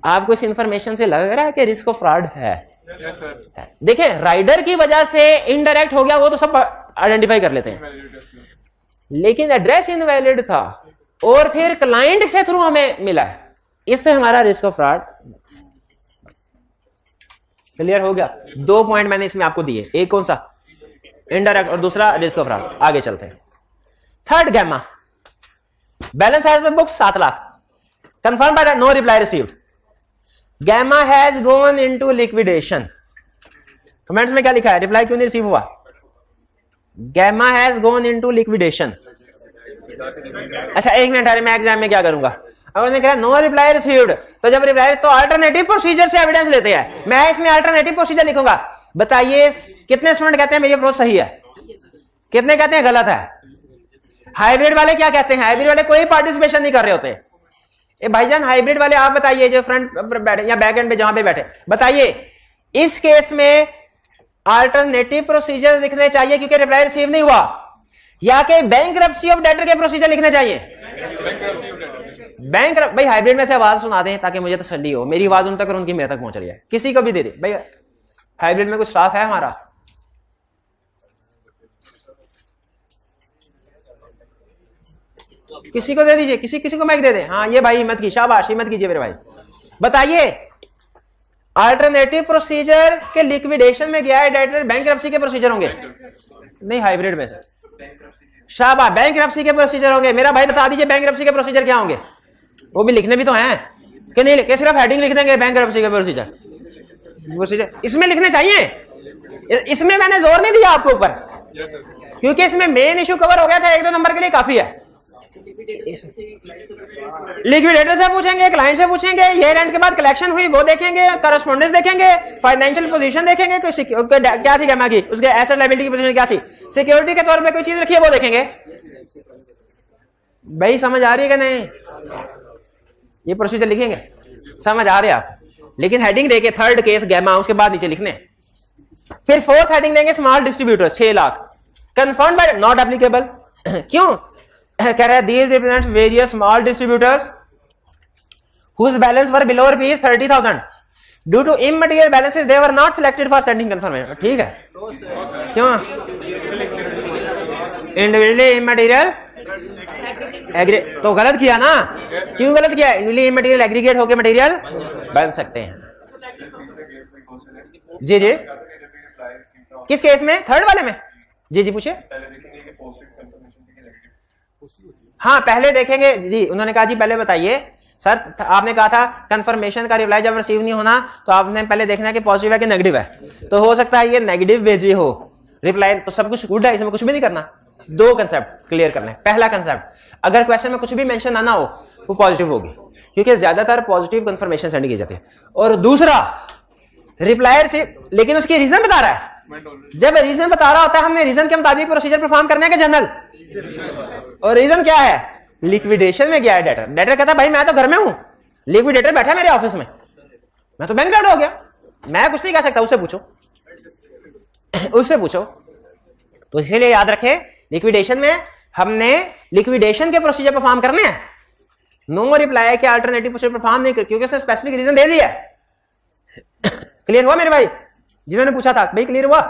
आपको इस इंफॉर्मेशन से लग रहा है कि रिस्क ऑफ फ्रॉड है? देखिए, राइडर की वजह से इनडायरेक्ट हो गया वो तो सब आइडेंटिफाई कर लेते हैं, लेकिन एड्रेस इनवैलिड था और फिर क्लाइंट से थ्रू हमें मिला है, इससे हमारा रिस्क ऑफ फ्रॉड क्लियर हो गया। 2 पॉइंट मैंने इसमें आपको दिए, एक कौन सा इनडायरेक्ट और दूसरा रिस्क ऑफ फ्रॉड। आगे चलते हैं। Third Gamma, balance has been booked 7 lakh, confirm by no reply received, Gamma has gone into liquidation. Comments में क्या लिखा है, रिप्लाई क्यों नहीं रिसीव हुआ? Gamma has gone into liquidation. अच्छा एक मिनट, अरे मैं एग्जाम में क्या करूंगा, अब उसने कहा नो रिप्लाई रिसीव्ड, तो जब रिप्लाई तो अल्टरनेटिव प्रोसीजर से एविडेंस लेते हैं, मैं इसमें अल्टरनेटिव प्रोसीजर लिखूंगा। बताइए कितने स्टूडेंट कहते हैं मेरी अप्रोच सही है, कितने कहते हैं गलत है? हाइब्रिड वाले क्या कहते हैं? हाइब्रिड वाले कोई पार्टिसिपेशन नहीं कर रहे होते। ए भाईजान हाइब्रिड वाले आप बताइए, जो फ्रंट बैठे या बैक एंड पे जहां पे बैठे, बताइए इस केस में अल्टरनेटिव प्रोसीजर लिखने चाहिए क्योंकि रिप्लाई रिसीव नहीं हुआ, या कि बैंक्रप्सी ऑफ डेटर के प्रोसीजर लिखने चाहिए? बैंक भाई हाइब्रिड में से आवाज सुना दें ताकि मुझे तसल्ली हो, मेरी आवाज उन तक और उनकी मेरे तक पहुंच रही है। किसी को भी दे दे भाई, हाइब्रिड में कुछ स्टाफ है हमारा? किसी को दे दीजिए, किसी को माइक दे दें। हाँ ये भाई हिम्मत की, शाबाश, हिम्मत कीजिए मेरे भाई। बताइए अल्टरनेटिव प्रोसीजर के लिक्विडेशन में गया है डेटर, बैंक्रप्सी के प्रोसीजर होंगे? नहीं हाइब्रिड में सर, शाबाश, बैंक्रप्सी के प्रोसीजर होंगे। मेरा भाई बता दीजिए बैंक्रप्सी के प्रोसीजर क्या होंगे? वो भी लिखने भी तो हैं कि नहीं, कि सिर्फ हेडिंग लिख देंगे बैंक्रप्सी के प्रोसीजर इसमें लिखने चाहिए। इसमें मैंने जोर नहीं दिया आपके ऊपर क्योंकि इसमें मेन इशू कवर हो गया था, 1-2 नंबर के लिए काफी है। लिक्विडेटर से पूछेंगे, क्लाइंट से पूछेंगे, ईयर एंड के बाद कलेक्शन हुई वो देखेंगे, करस्पॉन्डेंस देखेंगे, फाइनेंशियल पोजीशन देखेंगे, क्या थी गैमा की, उसके एसेट लायबिलिटी की पोजीशन क्या थी, सिक्योरिटी के तौर पे कोई चीज रखी है वो देखेंगे। भाई समझ आ रही है कि नहीं? ये प्रोसीजर लिखेंगे, समझ आ रहे हैं आप? लेकिन हेडिंग देके थर्ड केस गैमा, उसके बाद नीचे लिखने। फिर फोर्थ हेडिंग देंगे small distributors 6 lakh, confirm by not applicable. क्यों कह रहा है? These represent various small distributors whose balance were below rupees 30,000 due to immaterial balances they were not selected for sending confirmation। ठीक है? क्यों? इंडिविजुअली इमटेरियल तो गलत किया ना? क्यों गलत किया? इंडिविजुअली इमटेरियल एग्रीगेट होकर मटेरियल बन सकते हैं। जी जी, किस केस में? थर्ड वाले में? जी जी पूछिए। हाँ पहले देखेंगे जी, उन्होंने कहा जी पहले बताइए सर, आपने कहा था कंफर्मेशन का रिप्लाई जब रिसीव नहीं होना तो आपने पहले देखना है कि पॉजिटिव है कि नेगेटिव है, तो हो सकता है ये नेगेटिव भेजी हो रिप्लाई, तो सब कुछ गुड है, इसमें कुछ भी नहीं करना। 2 कंसेप्ट क्लियर करना है। पहला कंसेप्ट, अगर क्वेश्चन में कुछ भी मेंशन आना हो वो पॉजिटिव होगी क्योंकि ज्यादातर पॉजिटिव कंफर्मेशन सेंड की जाती है। और दूसरा रिप्लाई से, लेकिन उसकी रीजन बता रहा है, जब रीजन बता रहा होता है हमने रीजन के मुताबिक प्रोसीजर परफॉर्म करने का जनरल, और रीजन क्या है? लिक्विडेशन में गया है डेटर। डेटर कहता है भाई मैं तो घर में हूं, लिक्विडेटर बैठा है मेरे ऑफिस में, मैं तो बैंकरप्ट हो गया, मैं कुछ नहीं कह सकता, उससे पूछो उससे पूछो। तो इसीलिए याद रखें लिक्विडेशन में हमने लिक्विडेशन के प्रोसीजर परफॉर्म करने हैं, नो रिप्लाई के अल्टरनेटिव प्रोसीजर परफॉर्म नहीं कर, क्योंकि उसने स्पेसिफिक रीजन दे दिया है। क्लियर हुआ मेरे भाई? जिन्होंने पूछा था भाई क्लियर हुआ?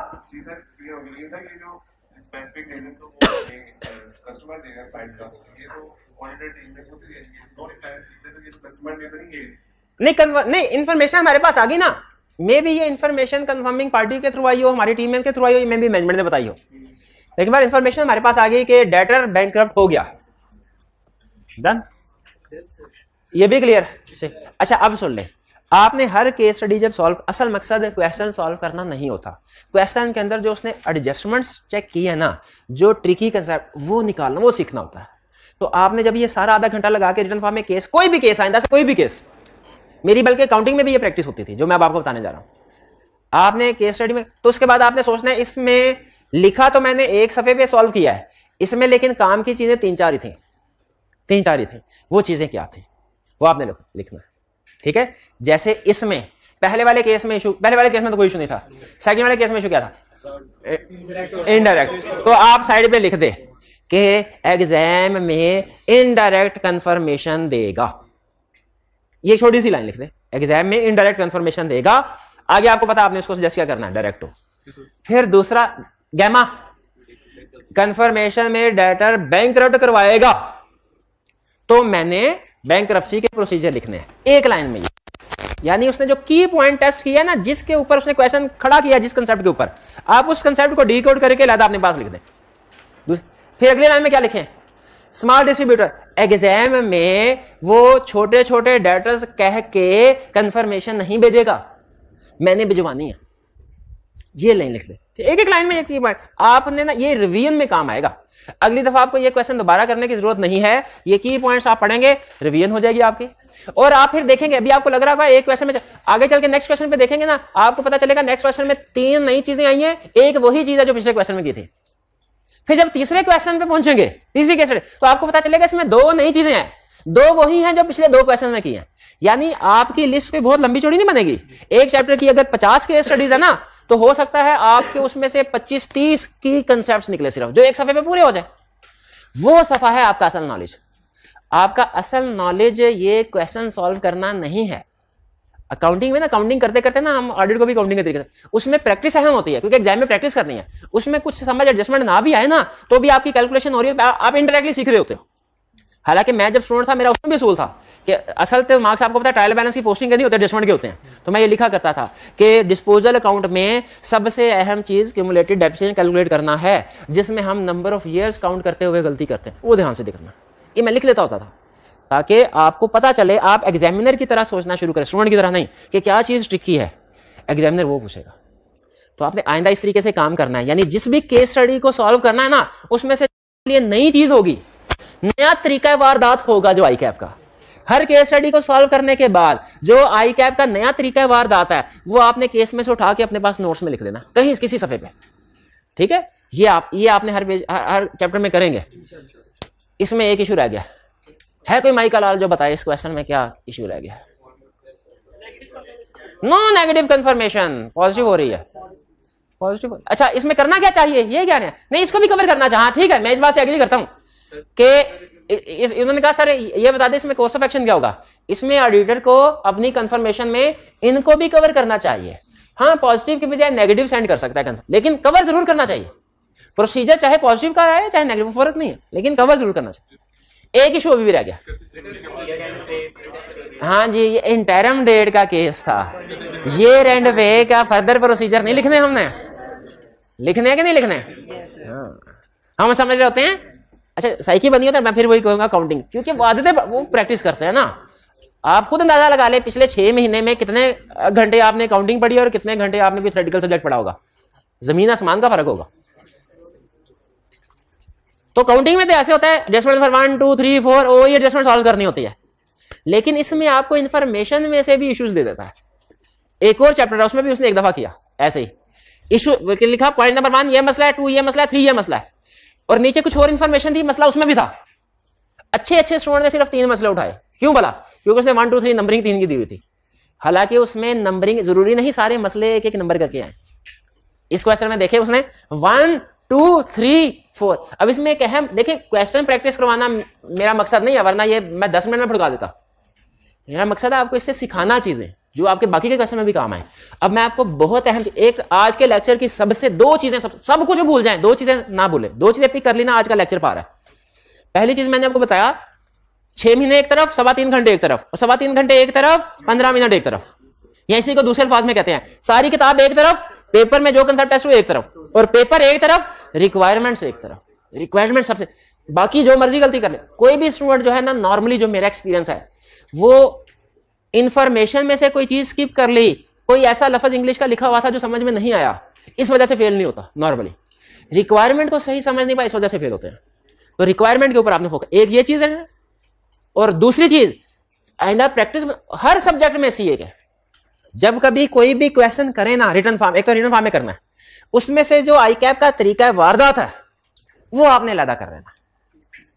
नहीं इंफॉर्मेशन हमारे पास आ गई ना, मे भी ये इंफॉर्मेशन कंफर्मिंग पार्टी के थ्रू आई हो, हमारी टीम के थ्रू आई हो, मे भी मैनेजमेंट ने बताई हो, लेकिन बार इंफॉर्मेशन हमारे पास आ गई कि डेटर बैंकरप्ट हो गया। डन, ये भी क्लियर? अच्छा अब सुन ले, आपने हर केस स्टडी जब सॉल्व, असल मकसद क्वेश्चन सॉल्व करना नहीं होता, क्वेश्चन के अंदर जो उसने एडजस्टमेंट्स चेक किए है ना, जो ट्रिकी कंसेप्ट वो निकालना, वो सीखना होता है। तो आपने जब ये सारा आधा घंटा लगा के रिटन फॉर्म में केस, कोई भी केस आइंदा से कोई भी केस, मेरी बल्कि काउंटिंग में भी ये प्रैक्टिस होती थी जो मैं अब आपको बताने जा रहा हूं, आपने केस स्टडी में, तो उसके बाद आपने सोचना है इसमें लिखा तो मैंने एक सफे पे सॉल्व किया है, इसमें लेकिन काम की चीजें 3-4 ही थी, वो चीजें क्या थी वो आपने लिखना है। ठीक है? जैसे इसमें पहले वाले केस में इशू, पहले वाले केस में तो कोई इशू नहीं था, सेकंड वाले केस में इशू क्या था? इनडायरेक्ट। तो आप साइड पे लिख दे कि एग्जाम में इनडायरेक्ट कंफर्मेशन देगा, ये छोटी सी लाइन लिख दे, एग्जाम में इनडायरेक्ट कंफर्मेशन देगा। आगे आपको पता आपने इसको सजेस्ट क्या करना है, डायरेक्ट हो। फिर दूसरा गैमा, कंफर्मेशन में डेटर बैंकरप्ट करवाएगा, तो मैंने बैंक्रप्सी के प्रोसीजर लिखने हैं एक लाइन में। यानी उसने जो की पॉइंट टेस्ट किया ना, जिसके ऊपर उसने क्वेश्चन खड़ा किया, जिस कंसेप्ट के ऊपर, आप उस कंसेप्ट को डीकोड करके लादा अपने पास लिख दें। फिर अगली लाइन में क्या लिखें? Small distributor. एग्जाम में वो छोटे छोटे डेटर्स कह के कंफर्मेशन नहीं भेजेगा, मैंने भिजवानी है। ये लाइन लिख ले, एक एक लाइन में ये की पॉइंट आपने ना, ये रिवीजन में काम आएगा। अगली दफा आपको ये क्वेश्चन दोबारा करने की जरूरत नहीं है, ये की पॉइंट्स आप पढ़ेंगे, रिवीजन हो जाएगी आपकी। और आप फिर देखेंगे, अभी आपको लग रहा होगा एक क्वेश्चन में, आगे चल के नेक्स्ट क्वेश्चन पे देखेंगे ना, आपको पता चलेगा नेक्स्ट क्वेश्चन में 3 नई चीजें आई हैं, एक वही चीज है जो पिछले क्वेश्चन में की थी। फिर जब तीसरे क्वेश्चन पे पहुंचेंगे, तीसरी केस, तो आपको पता चलेगा इसमें 2 नई चीजें हैं, 2 वही हैं जो पिछले 2 क्वेश्चन में की हैं। यानी आपकी लिस्ट कोई बहुत लंबी चौड़ी नहीं बनेगी। एक चैप्टर की अगर 50 केस स्टडीज है ना, तो हो सकता है आपके उसमें से 25-30 की कंसेप्ट्स निकले सिर्फ, जो एक सफे पे पूरे हो जाए। वो सफा है आपका असल नॉलेज। आपका असल नॉलेज ये क्वेश्चन सॉल्व करना नहीं है। अकाउंटिंग में ना, काउंटिंग करते करते ना, हम ऑडिट को भी काउंटिंग के तरीके से, उसमें प्रैक्टिस अहम होती है, क्योंकि एग्जाम में प्रैक्टिस करनी है। उसमें कुछ समझ एडजस्टमेंट ना भी आए ना, तो भी आपकी कैलकुलेशन हो रही है, आप इंडायरेक्टली सीख रहे होते हो। हालांकि मैं जब स्टूडेंट था, मेरा उसमें भी असूल था कि असल तो मार्क्स आपको पता है ट्रायल बैलेंस की पोस्टिंग के नहीं होते, एडजस्टमेंट के होते हैं। तो मैं ये लिखा करता था कि डिस्पोजल अकाउंट में सबसे अहम चीज क्यूमुलेटेड डेप्रिसिएशन कैलकुलेट करना है, जिसमें हम नंबर ऑफ ईयर्स काउंट करते हुए गलती करते हैं, वो ध्यान से देखना। ये मैं लिख लेता होता था ताकि आपको पता चले, आप एग्जामिनर की तरह सोचना शुरू करें, स्टूडेंट की तरह नहीं कि क्या चीज ट्रिकी है, एग्जामिनर वो पूछेगा। तो आपने आइंदा इस तरीके से काम करना है। यानी जिस भी केस स्टडी को सॉल्व करना है ना, उसमें से लिए नई चीज होगी, नया तरीका वारदात होगा जो आईकैप का। हर केस स्टडी को सॉल्व करने के बाद जो आईकैप का नया तरीका वारदात है, वो आपने केस में से उठा के अपने पास नोट्स में लिख देना, कहीं किसी सफे पे। ठीक है, ये आपने हर चैप्टर में करेंगे। इसमें एक इशू रह गया है, कोई माई का लाल जो बताए इस क्वेश्चन में क्या इशू रह गया? नो नेगेटिव कंफर्मेशन, पॉजिटिव हो रही है, पॉजिटिव। अच्छा, इसमें करना क्या चाहिए, ये क्या है? नहीं, इसको भी कवर करना चाहिए। ठीक है, मैं इस बात से एग्री करता हूं कि इन्होंने कहा सर ये बता दे इसमें कोर्स ऑफ एक्शन क्या होगा। इसमें ऑडिटर को अपनी कंफर्मेशन में इनको भी कवर करना चाहिए। हाँ, पॉजिटिव के बजाय नेगेटिव सेंड कर सकता है, लेकिन कवर जरूर करना चाहिए। प्रोसीजर चाहे पॉजिटिव का है चाहे नेगेटिव, फर्क नहीं है, लेकिन कवर जरूर करना चाहिए। एक इशू अभी भी रह गया। हाँ जी, ये इंटरम डेट का केस था। ये रेंट पे का फर्दर प्रोसीजर नहीं लिखने, हमने लिखने हैं कि नहीं लिखने? हम समझ रहे होते हैं। अच्छा, साइकी बनी होता है, मैं फिर वही कहूंगा काउंटिंग, क्योंकि वो आदतें वो प्रैक्टिस करते हैं ना। आप खुद अंदाजा लगा ले पिछले 6 महीने में कितने घंटे आपने काउंटिंग पढ़ी और कितने घंटे आपने कोई थ्योरेटिकल सब्जेक्ट पढ़ा होगा, जमीन आसमान का फर्क होगा। तो काउंटिंग में तो ऐसे होता है, एडजस्टमेंट फॉर 1 2 3 4, वो ये एडजस्टमेंट सॉल्व करनी होती है। लेकिन इसमें आपको इंफॉर्मेशन में से भी इश्यूज दे देता है। एक और चैप्टर है, उसमें भी उसने एक दफा किया ऐसे ही इशू लिखा, पॉइंट नंबर 1 ये मसला है, 2 ये मसला है, 3 ये मसला है, और नीचे कुछ और इंफॉर्मेशन थी, मसला उसमें भी था। अच्छे स्टूडेंट ने सिर्फ 3 मसले उठाए। क्यों भला? क्योंकि उसने 1 2 3 नंबरिंग 3 की दी हुई थी। हालांकि उसमें नंबरिंग जरूरी नहीं सारे मसले एक एक नंबर करके आए। इस क्वेश्चन में देखे उसने 1 2 3 4। अब इसमें एक अहम देखिए, क्वेश्चन प्रैक्टिस करवाना मेरा मकसद नहीं है, वरना ये मैं 10 मिनट में भुड़का देता। मेरा मकसद है आपको इससे सिखाना चीजें जो आपके बाकी के क्वेश्चन में भी काम आए। अब मैं आपको बहुत अहम एक आज के लेक्चर की सबसे 2 चीजें, सब कुछ भूल जाएं, 2 चीजें ना भूले, 2 चीजें पिक कर लेना आज का लेक्चर पा रहा है। पहली चीज मैंने आपको बताया, 6 महीने एक तरफ, 3.25 घंटे एक तरफ, और 3.25 घंटे एक तरफ, 15 मिनट एक तरफ, या इसी को दूसरे अल्फाज में कहते हैं सारी किताब एक तरफ, पेपर में जो कंसेप्ट टेस्ट हुए एक तरफ, और पेपर एक तरफ, रिक्वायरमेंट्स एक तरफ। रिक्वायरमेंट सबसे, बाकी जो मर्जी गलती कर ले। कोई भी स्टूडेंट जो है ना, नॉर्मली जो मेरा एक्सपीरियंस है, वो इंफॉर्मेशन में से कोई चीज स्किप कर ली, कोई ऐसा लफ्ज इंग्लिश का लिखा हुआ था जो समझ में नहीं आया, इस वजह से फेल नहीं होता। नॉर्मली रिक्वायरमेंट को सही समझ नहीं पाए, इस वजह से फेल होते हैं। तो रिक्वायरमेंट के ऊपर आपने फोकस, एक ये चीज है। और दूसरी चीज, आइंदा प्रैक्टिस हर सब्जेक्ट में सी है, जब कभी कोई भी क्वेश्चन करे ना रिटन फॉर्म, एक तो रिटन फॉर्म में करना है, उसमें से जो आईकैप का तरीका है वारदात है, वो आपने लदा कर लेना।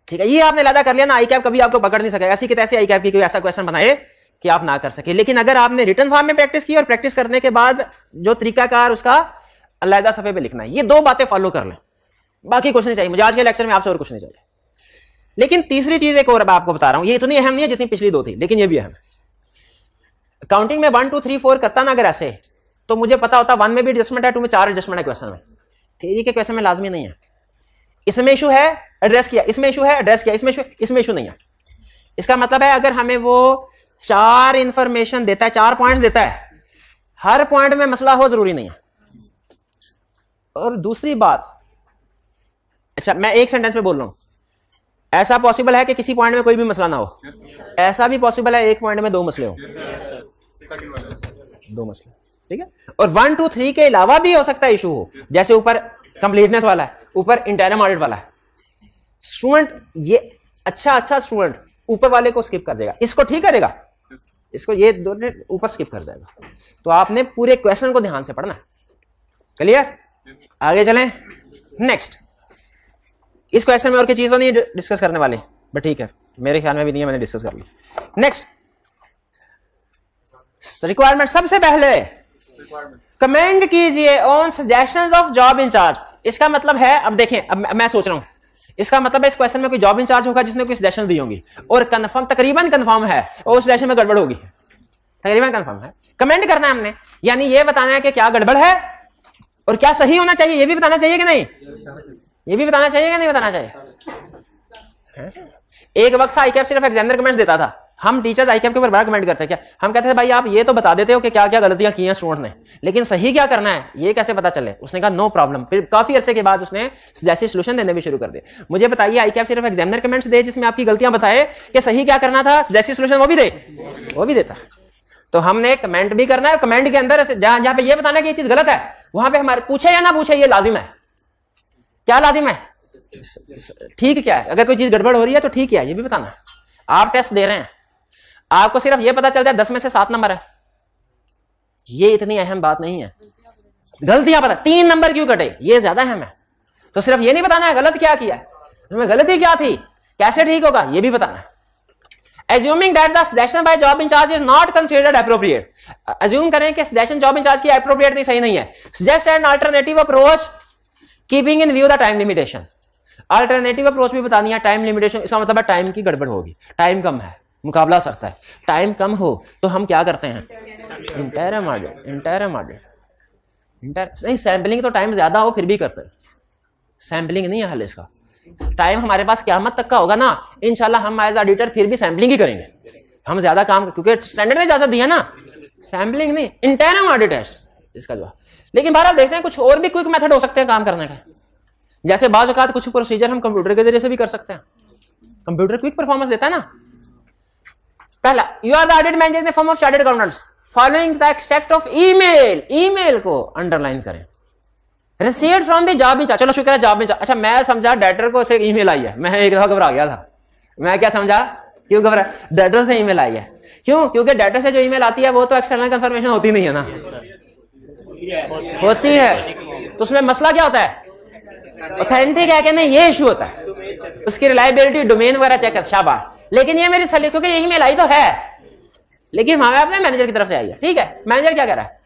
ठीक है, ये आपने लदा कर लिया ना, आईकैप कभी आपको पकड़ नहीं सकेगा। ऐसी कि तैसे आईकैप की कोई ऐसा क्वेश्चन बनाए कि आप ना कर सके। लेकिन अगर आपने रिटन फॉर्म में प्रैक्टिस की और प्रैक्टिस करने के बाद जो तरीकाकार उसका अलग सफे पे लिखना है, ये 2 बातें फॉलो कर लें, बाकी कुछ नहीं चाहिए मुझे आज के लेक्चर में, आपसे और कुछ नहीं चाहिए। लेकिन तीसरी चीज एक और अब आपको बता रहा हूं, ये इतनी अहम नहीं है जितनी पिछली 2 थी, लेकिन ये भी अहम है। काउंटिंग में 1 2 3 4 करता ना अगर ऐसे, तो मुझे पता होता 1 में भी एडजस्टमेंट है, 2 में 4 एडजस्टमेंट है क्वेश्चन में। थ्योरी के क्वेश्चन में लाजमी नहीं है। इसमें इशू है, एड्रेस किया, इसमें इशू है, एड्रेस किया, इसमें इशू नहीं है। इसका मतलब है अगर हमें वो 4 इंफॉर्मेशन देता है, 4 पॉइंट्स देता है, हर पॉइंट में मसला हो जरूरी नहीं है। और दूसरी बात, अच्छा मैं एक सेंटेंस में बोल रहा हूं, ऐसा पॉसिबल है कि किसी पॉइंट में कोई भी मसला ना हो, ऐसा भी पॉसिबल है एक पॉइंट में 2 मसले हो, 2 मसले, ठीक है। और 1 2 3 के अलावा भी हो सकता है इशू हो, जैसे ऊपर कंप्लीटनेस वाला है, ऊपर इंटरनल ऑडिट वाला है। स्टूडेंट ये अच्छा स्टूडेंट ऊपर वाले को स्किप कर देगा, इसको ठीक करेगा, इसको ये दोनों ऊपर स्किप कर देगा। तो आपने पूरे क्वेश्चन को ध्यान से पढ़ना। क्लियर? आगे चलें। नेक्स्ट, इस क्वेश्चन में और कोई चीज तो नहीं डिस्कस करने वाले, बट ठीक है, मेरे ख्याल में भी नहीं है, मैंने डिस्कस कर ली। Next, requirement. सबसे पहले कमेंट कीजिए on suggestions of job incharge. इसका मतलब है, अब देखें, अब मैं सोच रहा हूं, इसका मतलब है इस क्वेश्चन में कोई जॉब इंचार्ज होगा जिसने कोई सजेशन दी होंगी और कंफर्म, तकरीबन कंफर्म है और उस सजेशन में गड़बड़ होगी, तकरीबन कंफर्म है। कमेंट करना है हमने, यानी ये बताना है कि क्या गड़बड़ है और क्या सही होना चाहिए, ये भी बताना चाहिए कि नहीं, ये भी बताना चाहिए कि नहीं बताना चाहिए। एक वक्त था आईकैप सिर्फ एग्जामिनर कमेंट्स देता था, हम टीचर्स आईकैप के ऊपर बड़ा कमेंट करते हैं। क्या हम कहते थे, भाई आप ये तो बता देते हो कि क्या क्या गलतियां की हैं स्टूडेंट ने, लेकिन सही क्या करना है ये कैसे पता चले। उसने कहा नो प्रॉब्लम। फिर काफी अरसे के बाद उसने जैसे सोल्यूशन देने भी शुरू कर दिए। मुझे बताइए, आईकैप सिर्फ एग्जामिनर कमेंट्स दे जिसमें आपकी गलतियां बताए कि सही क्या करना था, जैसे सोल्यूशन वो भी दे, वो भी देता। तो हमने कमेंट भी करना है, कमेंट के अंदर जहां जहां पे ये बताना है कि ये चीज गलत है, वहां पे हमारे पूछे या ना पूछे ये लाजिम है। क्या लाजिम है? ठीक क्या है, अगर कोई चीज गड़बड़ हो रही है तो ठीक है, ये भी बताना है। आप टेस्ट दे रहे हैं, आपको सिर्फ ये पता चल जाए 10 में से 7 नंबर है, ये इतनी अहम बात नहीं है। गलतियां पता 3 नंबर क्यों कटे, ये ज्यादा अहम है। तो सिर्फ ये नहीं बताना है गलत क्या किया, इसमें गलती क्या थी, कैसे ठीक होगा, ये भी बताना है। Assuming that the suggestion by job in charge is not considered appropriate, assume करें कि suggestion job in charge की appropriate नहीं, सही नहीं है। Suggest an alternative approach keeping in view the time limitation। Alternative approach भी बतानी है, time limitation, इसका मतलब है टाइम की गड़बड़ होगी, टाइम कम है, मुकाबला सकता है। टाइम कम हो तो हम क्या करते हैं, इंटरम ऑडिट, नहीं सैम्पलिंग तो टाइम ज्यादा हो फिर भी करते हैं, सैम्पलिंग नहीं है हल इसका। टाइम हमारे पास क़यामत तक का होगा ना, इंशाल्लाह हम एज ऑडिटर फिर भी सैम्पलिंग ही करेंगे, हम ज्यादा काम, क्योंकि स्टैंडर्ड ने इजाजत दी है ना, सैम्पलिंग नहीं, इंटरम ऑडिट है इसका जवाब। लेकिन बहरहाल देखते हैं कुछ और भी क्विक मेथड हो सकते हैं काम करने का, जैसे बाज़ औक़ात कुछ प्रोसीजर हम कंप्यूटर के जरिए से भी कर सकते हैं, कंप्यूटर क्विक परफॉर्मेंस देता है ना। पहला, you are the audit manager in the form of chartered accountants following the extract of email, email को अंडरलाइन करें, received from the job incharge. चलो शुक्र है जॉब इंचार्ज, अच्छा मैं समझा डेटर को से ईमेल आई है, मैं एक दफा घबरा गया था, मैं क्या समझा, क्यों घबरा, डेटर से ईमेल आई है, क्यों, क्योंकि डेटर से जो ईमेल आती है वो तो एक्सटर्नल कंफर्मेशन होती नहीं है ना, होती है, तो उसमें मसला क्या होता है, ऑथेंटिक है कि नहीं, ये इशू होता है, उसकी रिलायबिलिटी, डोमेन वगैरह चेक कर, शाबाश। लेकिन ये मेरी सली, क्योंकि यही मेल आई तो है, लेकिन हमारे अपने मैनेजर की तरफ से आई है, ठीक है, मैनेजर क्या कह रहा है,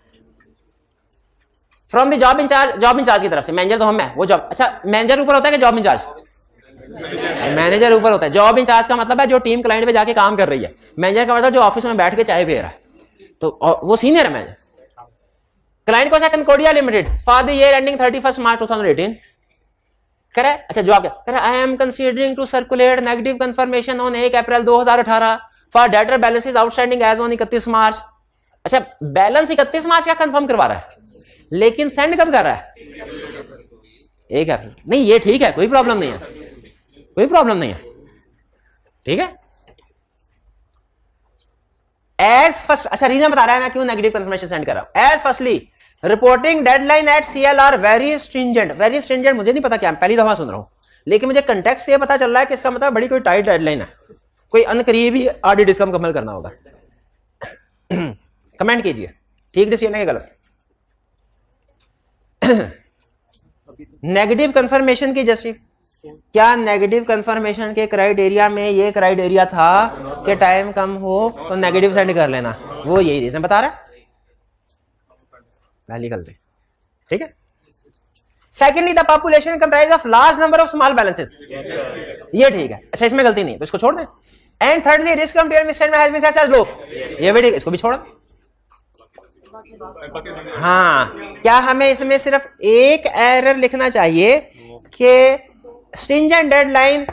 फ्रॉम द जॉब इंचार्ज की तरफ से, मैनेजर तो हम है, वो जॉब, अच्छा मैनेजर ऊपर होता है कि जॉब इंचार्ज, मैनेजर ऊपर होता है। जॉब इंचार्ज का मतलब है जो टीम क्लाइंट पे जाके काम कर रही है, मैनेजर का मतलब जो ऑफिस में बैठ के चाय पी रहा है, तो वो सीनियर है मैनेजर। क्लाइंट को Concordia limited for the year ending 31 March 2018 करे, अच्छा जवाब क्या करे, I am considering to circulate negative confirmation on 1 April 2018 for debtor balances outstanding as on 31 March. अच्छा बैलेंस 31 मार्च का कंफर्म करवा रहा है, लेकिन सेंड कब कर रहा है, 1 अप्रैल। नहीं ये ठीक है, कोई प्रॉब्लम नहीं है, कोई प्रॉब्लम नहीं है, ठीक है। एज फर्स्ट, अच्छा रीजन बता रहा है मैं क्यों नेगेटिव कंफर्मेशन सेंड कर रहा हूं। As firstly reporting deadline at CLR very stringent, very stringent मुझे नहीं पता क्या, पहली दफा सुन रहा हूं, लेकिन मुझे कंटेक्स्ट से पता चल रहा है कि इसका मतलब बड़ी कोई टाइट डेडलाइन है, कोई अनकरीबी ऑडिट इसका मुकम्मल करना होगा। कमेंट कीजिए ठीक डिसीजन है कि गलत। नेगेटिव कंफर्मेशन की जस्टिस, क्या नेगेटिव कंफर्मेशन के क्राइटेरिया में ये क्राइटेरिया था कि टाइम कम हो तो नेगेटिव सेंड कर लेना, वो यही रीजन बता रहा है, पहली गलती, ठीक है। Secondly the population comprise of large number of small balances, ये ठीक है, अच्छा इसमें गलती नहीं है तो इसको छोड़ दें। एंड थर्डली रिस्क लो, ये भी ठीक है, इसको भी छोड़। हाँ क्या हमें इसमें सिर्फ एक एरर लिखना चाहिए कि stringent deadline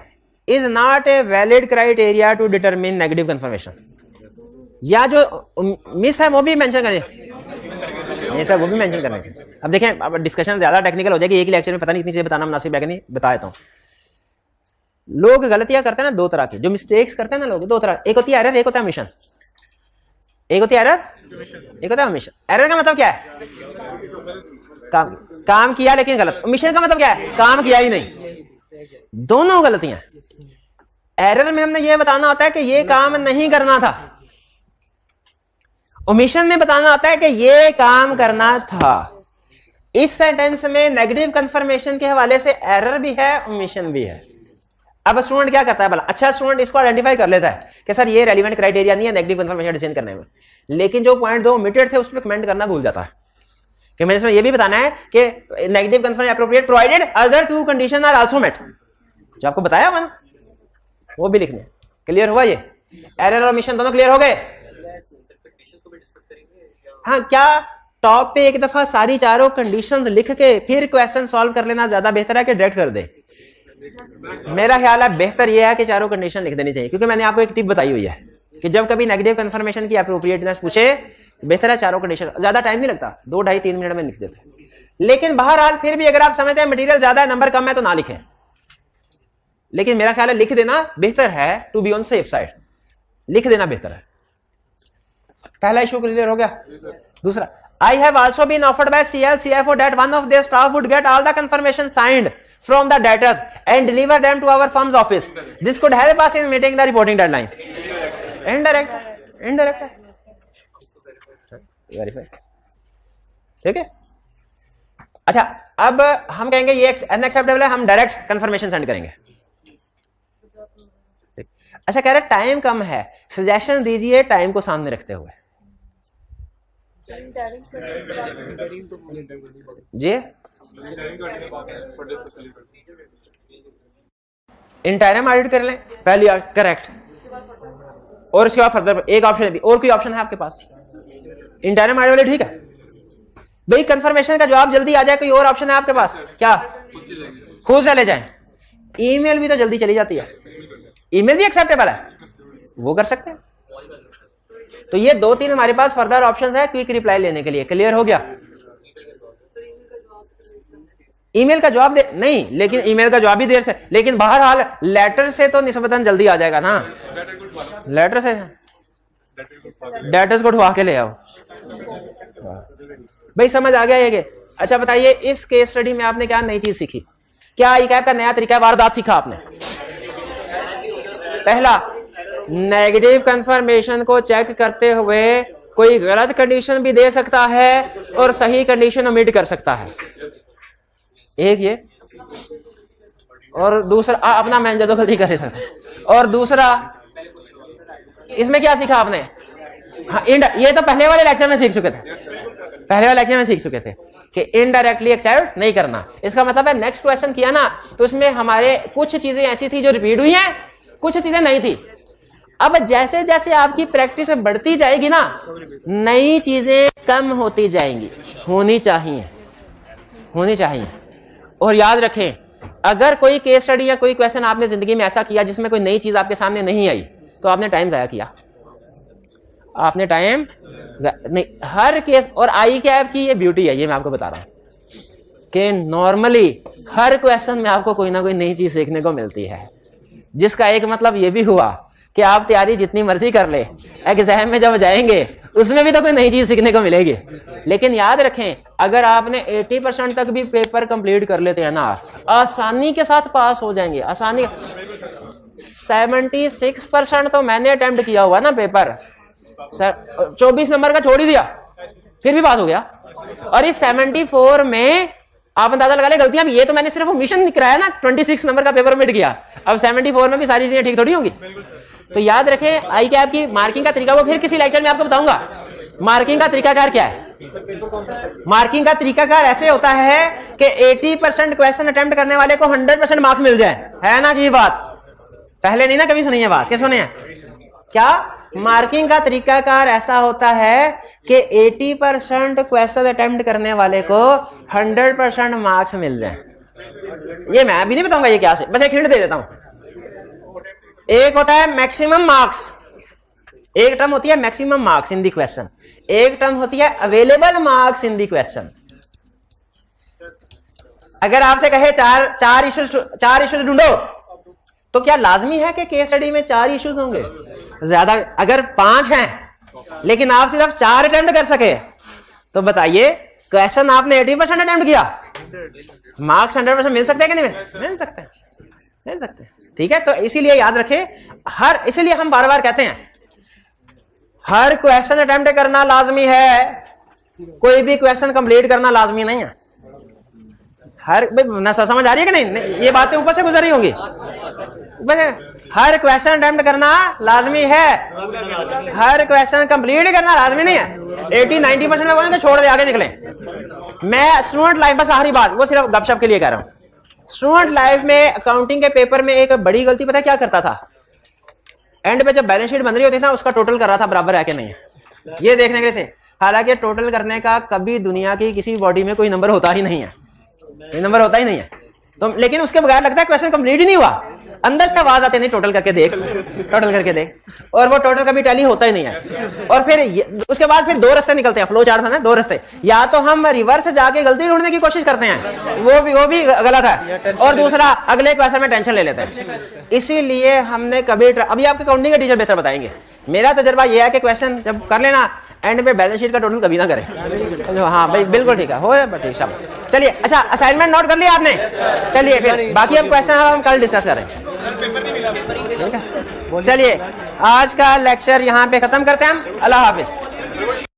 is not a valid criteria to determine negative confirmation. या जो मिस है वो भी मेंशन करें, ये सब वो भी मेंशन करना चाहिए। अब देखें, अब डिस्कशन ज्यादा टेक्निकल हो जाएगी, एक ही लेक्चर में पता नहीं कितनी चीजें बताना मुनासिब है कि नहीं, बता देता हूं। लोग गलतियां करते हैं ना दो तरह की, जो मिस्टेक्स करते हैं ना लोग दो तरह, एक होती है एरर, एक होता है ओमिशन। एक होती है एरर, एक होता है ओमिशन। एरर का मतलब क्या है? काम किया लेकिन गलत। ओमिशन का मतलब क्या है? काम किया ही नहीं। दोनों गलतियां। एरर में हमने ये बताना होता है कि ये काम नहीं करना था, ओमिशन में बताना होता है कि ये काम करना था। इस सेंटेंस में नेगेटिव कंफर्मेशन के हवाले से एरर भी है, ओमिशन भी है। अब स्टूडेंट क्या करता है भला? अच्छा, स्टूडेंट इसको आइडेंटिफाई कर लेता है कि सर ये रेलिवेंट क्राइटेरिया नहीं है नेगेटिव कंफर्मेशन डिसीजन करने में, लेकिन जो पॉइंट दो ओमिटेड थे उस पर कमेंट करना भूल जाता है कि मेरे इसमें ये भी बताना है कि negative confirmation appropriate provided other two condition are also met. जो आपको बताया मैंने वो भी लिखने। क्लियर हुआ? ये एरर और ओमिशन दोनों क्लियर हो गए? हाँ, क्या टॉप पे एक दफा सारी चारों कंडीशंस लिख के फिर क्वेश्चन सॉल्व कर लेना ज्यादा बेहतर है कि डायरेक्ट कर दे? मेरा ख्याल है बेहतर यह है कि चारों कंडीशन लिख देनी चाहिए, क्योंकि मैंने आपको एक टिप बताई हुई है कि जब कभी नेगेटिव कंफर्मेशन की एप्रोप्रिएटनेस पूछे, बेहतर है चारों कंडीशन। ज्यादा टाइम नहीं लगता, 2 ढाई 3 मिनट में लिख देते हैं। लेकिन बहरहाल फिर भी अगर आप समझते हैं मटेरियल ज्यादा है, नंबर कम है, तो ना लिखें। लेकिन मेरा ख्याल है लिख देना बेहतर है, to be on safe side. लिख देना बेहतर है। पहला इशू क्लियर हो गया। दूसरा, I have also been offered by CL CFO that one of their staff would get all the confirmation signed from the debtors and deliver them to our firm's office. This could help us in meeting the reporting deadline. Indirect है। Verify। ठीक है। अच्छा, अब हम कहेंगे ये अनएक्सेप्टेबल है, हम डायरेक्ट कंफर्मेशन सेंड करेंगे। अच्छा, कह रहे टाइम कम है, सजेशन दीजिए टाइम को सामने रखते हुए। जी, इंटायरम ऑडिट कर लें पहली, करेक्ट। और उसके बाद फर्दर एक ऑप्शन भी, और कोई ऑप्शन है आपके पास? इंटायरम ऑडिट वाले ठीक है भाई। कंफर्मेशन का जवाब जल्दी आ जाए, कोई और ऑप्शन है आपके पास क्या? खुद चले जाए। ईमेल भी तो जल्दी चली जाती है, ईमेल भी एक्सेप्टेबल है, वो कर सकते हैं। तो ये 2-3 हमारे पास फर्दर ऑप्शंस है क्विक रिप्लाई लेने के लिए। क्लियर हो गया? ईमेल का जवाब दे नहीं, लेकिन ईमेल का जवाब भी देर से, लेकिन बहरहाल लेटर से तो निस्बतन जल्दी आ जाएगा ना। लेटर से डेटर्स को उठवा के ले आओ भाई। समझ आ गया ये? अच्छा बताइए, इस केस स्टडी में आपने क्या नई चीज सीखी? क्या ई कैप का नया तरीका वारदात सीखा आपने? पहला, नेगेटिव कंफर्मेशन को चेक करते हुए कोई गलत कंडीशन भी दे सकता है और सही कंडीशन ओमिट कर सकता है। एक ये, और दूसरा अपना मैनेजर तो गलती कर सकता। और दूसरा, इसमें क्या सीखा आपने? हाँ, ये तो पहले वाले लेक्चर में सीख चुके थे, पहले वाले लेक्चर में सीख चुके थे कि इनडायरेक्टली एक्सेप्ट नहीं करना। इसका मतलब है नेक्स्ट क्वेश्चन किया ना तो इसमें हमारे कुछ चीजें ऐसी थी जो रिपीट हुई हैं, कुछ चीजें नहीं थी। अब जैसे जैसे आपकी प्रैक्टिस बढ़ती जाएगी ना, नई चीजें कम होती जाएंगी। होनी चाहिए। और याद रखें, अगर कोई केस स्टडी या कोई क्वेश्चन आपने जिंदगी में ऐसा किया जिसमें कोई नई चीज आपके सामने नहीं आई, तो आपने टाइम जाया किया। आपने टाइम नहीं, हर केस। और आई कैप की ये ब्यूटी है, ये मैं आपको बता रहा हूं कि नॉर्मली हर क्वेश्चन में आपको कोई ना कोई नई चीज सीखने को मिलती है, जिसका एक मतलब ये भी हुआ कि आप तैयारी जितनी मर्जी कर ले, एग्जाम में जब जाएंगे उसमें भी तो कोई नई चीज सीखने को मिलेगी। लेकिन याद रखें, अगर आपने 80% तक भी पेपर कंप्लीट कर लेते हैं ना, आसानी के साथ पास हो जाएंगे। आसानी 76% तो मैंने अटेम्प्ट किया हुआ ना पेपर सर, 24 नंबर का छोड़ ही दिया, फिर भी पास हो गया। और इस 74 में आप अंदाजा लगा ले गलतियां भी, ये तो मैंने सिर्फ मिशन कराया ना, 26 नंबर का पेपर मिट गया। अब 74 में भी सारी चीजें ठीक थोड़ी होंगी। तो याद रखें, आई कैप की मार्किंग का तरीका वो फिर किसी लेक्चर में आपको बताऊंगा। मार्किंग का तरीकाकार क्या है? मार्किंग का तरीकाकार ऐसे होता है कि 80% क्वेश्चन अटेम्प्ट करने वाले को 100% मार्क्स मिल जाए, है ना जी बात? पहले नहीं ना कभी सुनी है बात, क्या सुने हैं? क्या मार्किंग का तरीकाकार ऐसा होता है कि 80% क्वेश्चन अटेम्प्ट करने वाले को 100% मार्क्स मिल जाए। ये मैं अभी नहीं बताऊंगा ये क्या से, बस एक हिंट दे देता हूं। एक होता है मैक्सिमम मार्क्स, एक टर्म होती है maximum marks in the question, एक टर्म होती है available marks in the question. अगर आपसे कहे चार इश्यूज ढूंढो, तो क्या लाजमी है कि केस स्टडी में 4 इश्यूज होंगे? ज्यादा अगर 5 हैं लेकिन आप सिर्फ 4 अटेम्प्ट कर सके, तो बताइए क्वेश्चन आपने 80% अटेम्प्ट किया, मार्क्स 100% मिल सकते हैं कि नहीं मिल सकते? मिल सकते हैं। ठीक है, तो इसीलिए याद रखें, इसीलिए हम बार बार कहते हैं हर क्वेश्चन अटेम्प्ट करना लाजमी है, कोई भी क्वेश्चन कंप्लीट करना लाजमी नहीं है। समझ आ रही है कि नहीं? ये बातें ऊपर से गुजरी होंगी। हर क्वेश्चन अटेम्प्ट करना लाजमी है, हर क्वेश्चन कंप्लीट करना लाजमी नहीं है। 80-90% में बोलेंगे छोड़ दे, आगे निकले। मैं स्टूडेंट लाइफ, बस आखिरी बात, वो सिर्फ गपशप के लिए कह रहा हूं। स्टूडेंट लाइफ में अकाउंटिंग के पेपर में एक बड़ी गलती पता है क्या करता था? एंड पे जब बैलेंस शीट बन रही होती था उसका टोटल कर रहा था बराबर है कि नहीं है, ये देखने के लिए। हालांकि टोटल करने का कभी दुनिया की किसी बॉडी में कोई नंबर होता ही नहीं है, नंबर होता ही नहीं है। तो लेकिन उसके बगैर लगता है क्वेश्चन कंप्लीट ही नहीं हुआ, अंदर से आवाज आती नहीं टोटल करके देख, टोटल करके देख, और वो टोटल कभी टैली होता ही नहीं है। और फिर उसके बाद फिर 2 रास्ते निकलते हैं, फ्लो चार्ट में 2 रास्ते, या तो हम रिवर्स जाके गलती ढूंढने की कोशिश करते हैं, वो भी गलत है, और दूसरा अगले क्वेश्चन में टेंशन ले लेते हैं। इसीलिए हमने कभी, अभी आपके अकाउंटिंग के टीचर बेहतर बताएंगे, मेरा तजर्बा यह है कि क्वेश्चन जब कर लेना एंड में बैलेंस शीट का टोटल कभी ना करें। हाँ भाई बिल्कुल ठीक है, हो ठीक है। चलिए, अच्छा असाइनमेंट नोट कर लिया आपने? चलिए फिर बाकी अब क्वेश्चन हम कल डिस्कस करेंगे। ठीक है, चलिए आज का लेक्चर यहाँ पे खत्म करते हैं हम। अल्लाह हाफिज।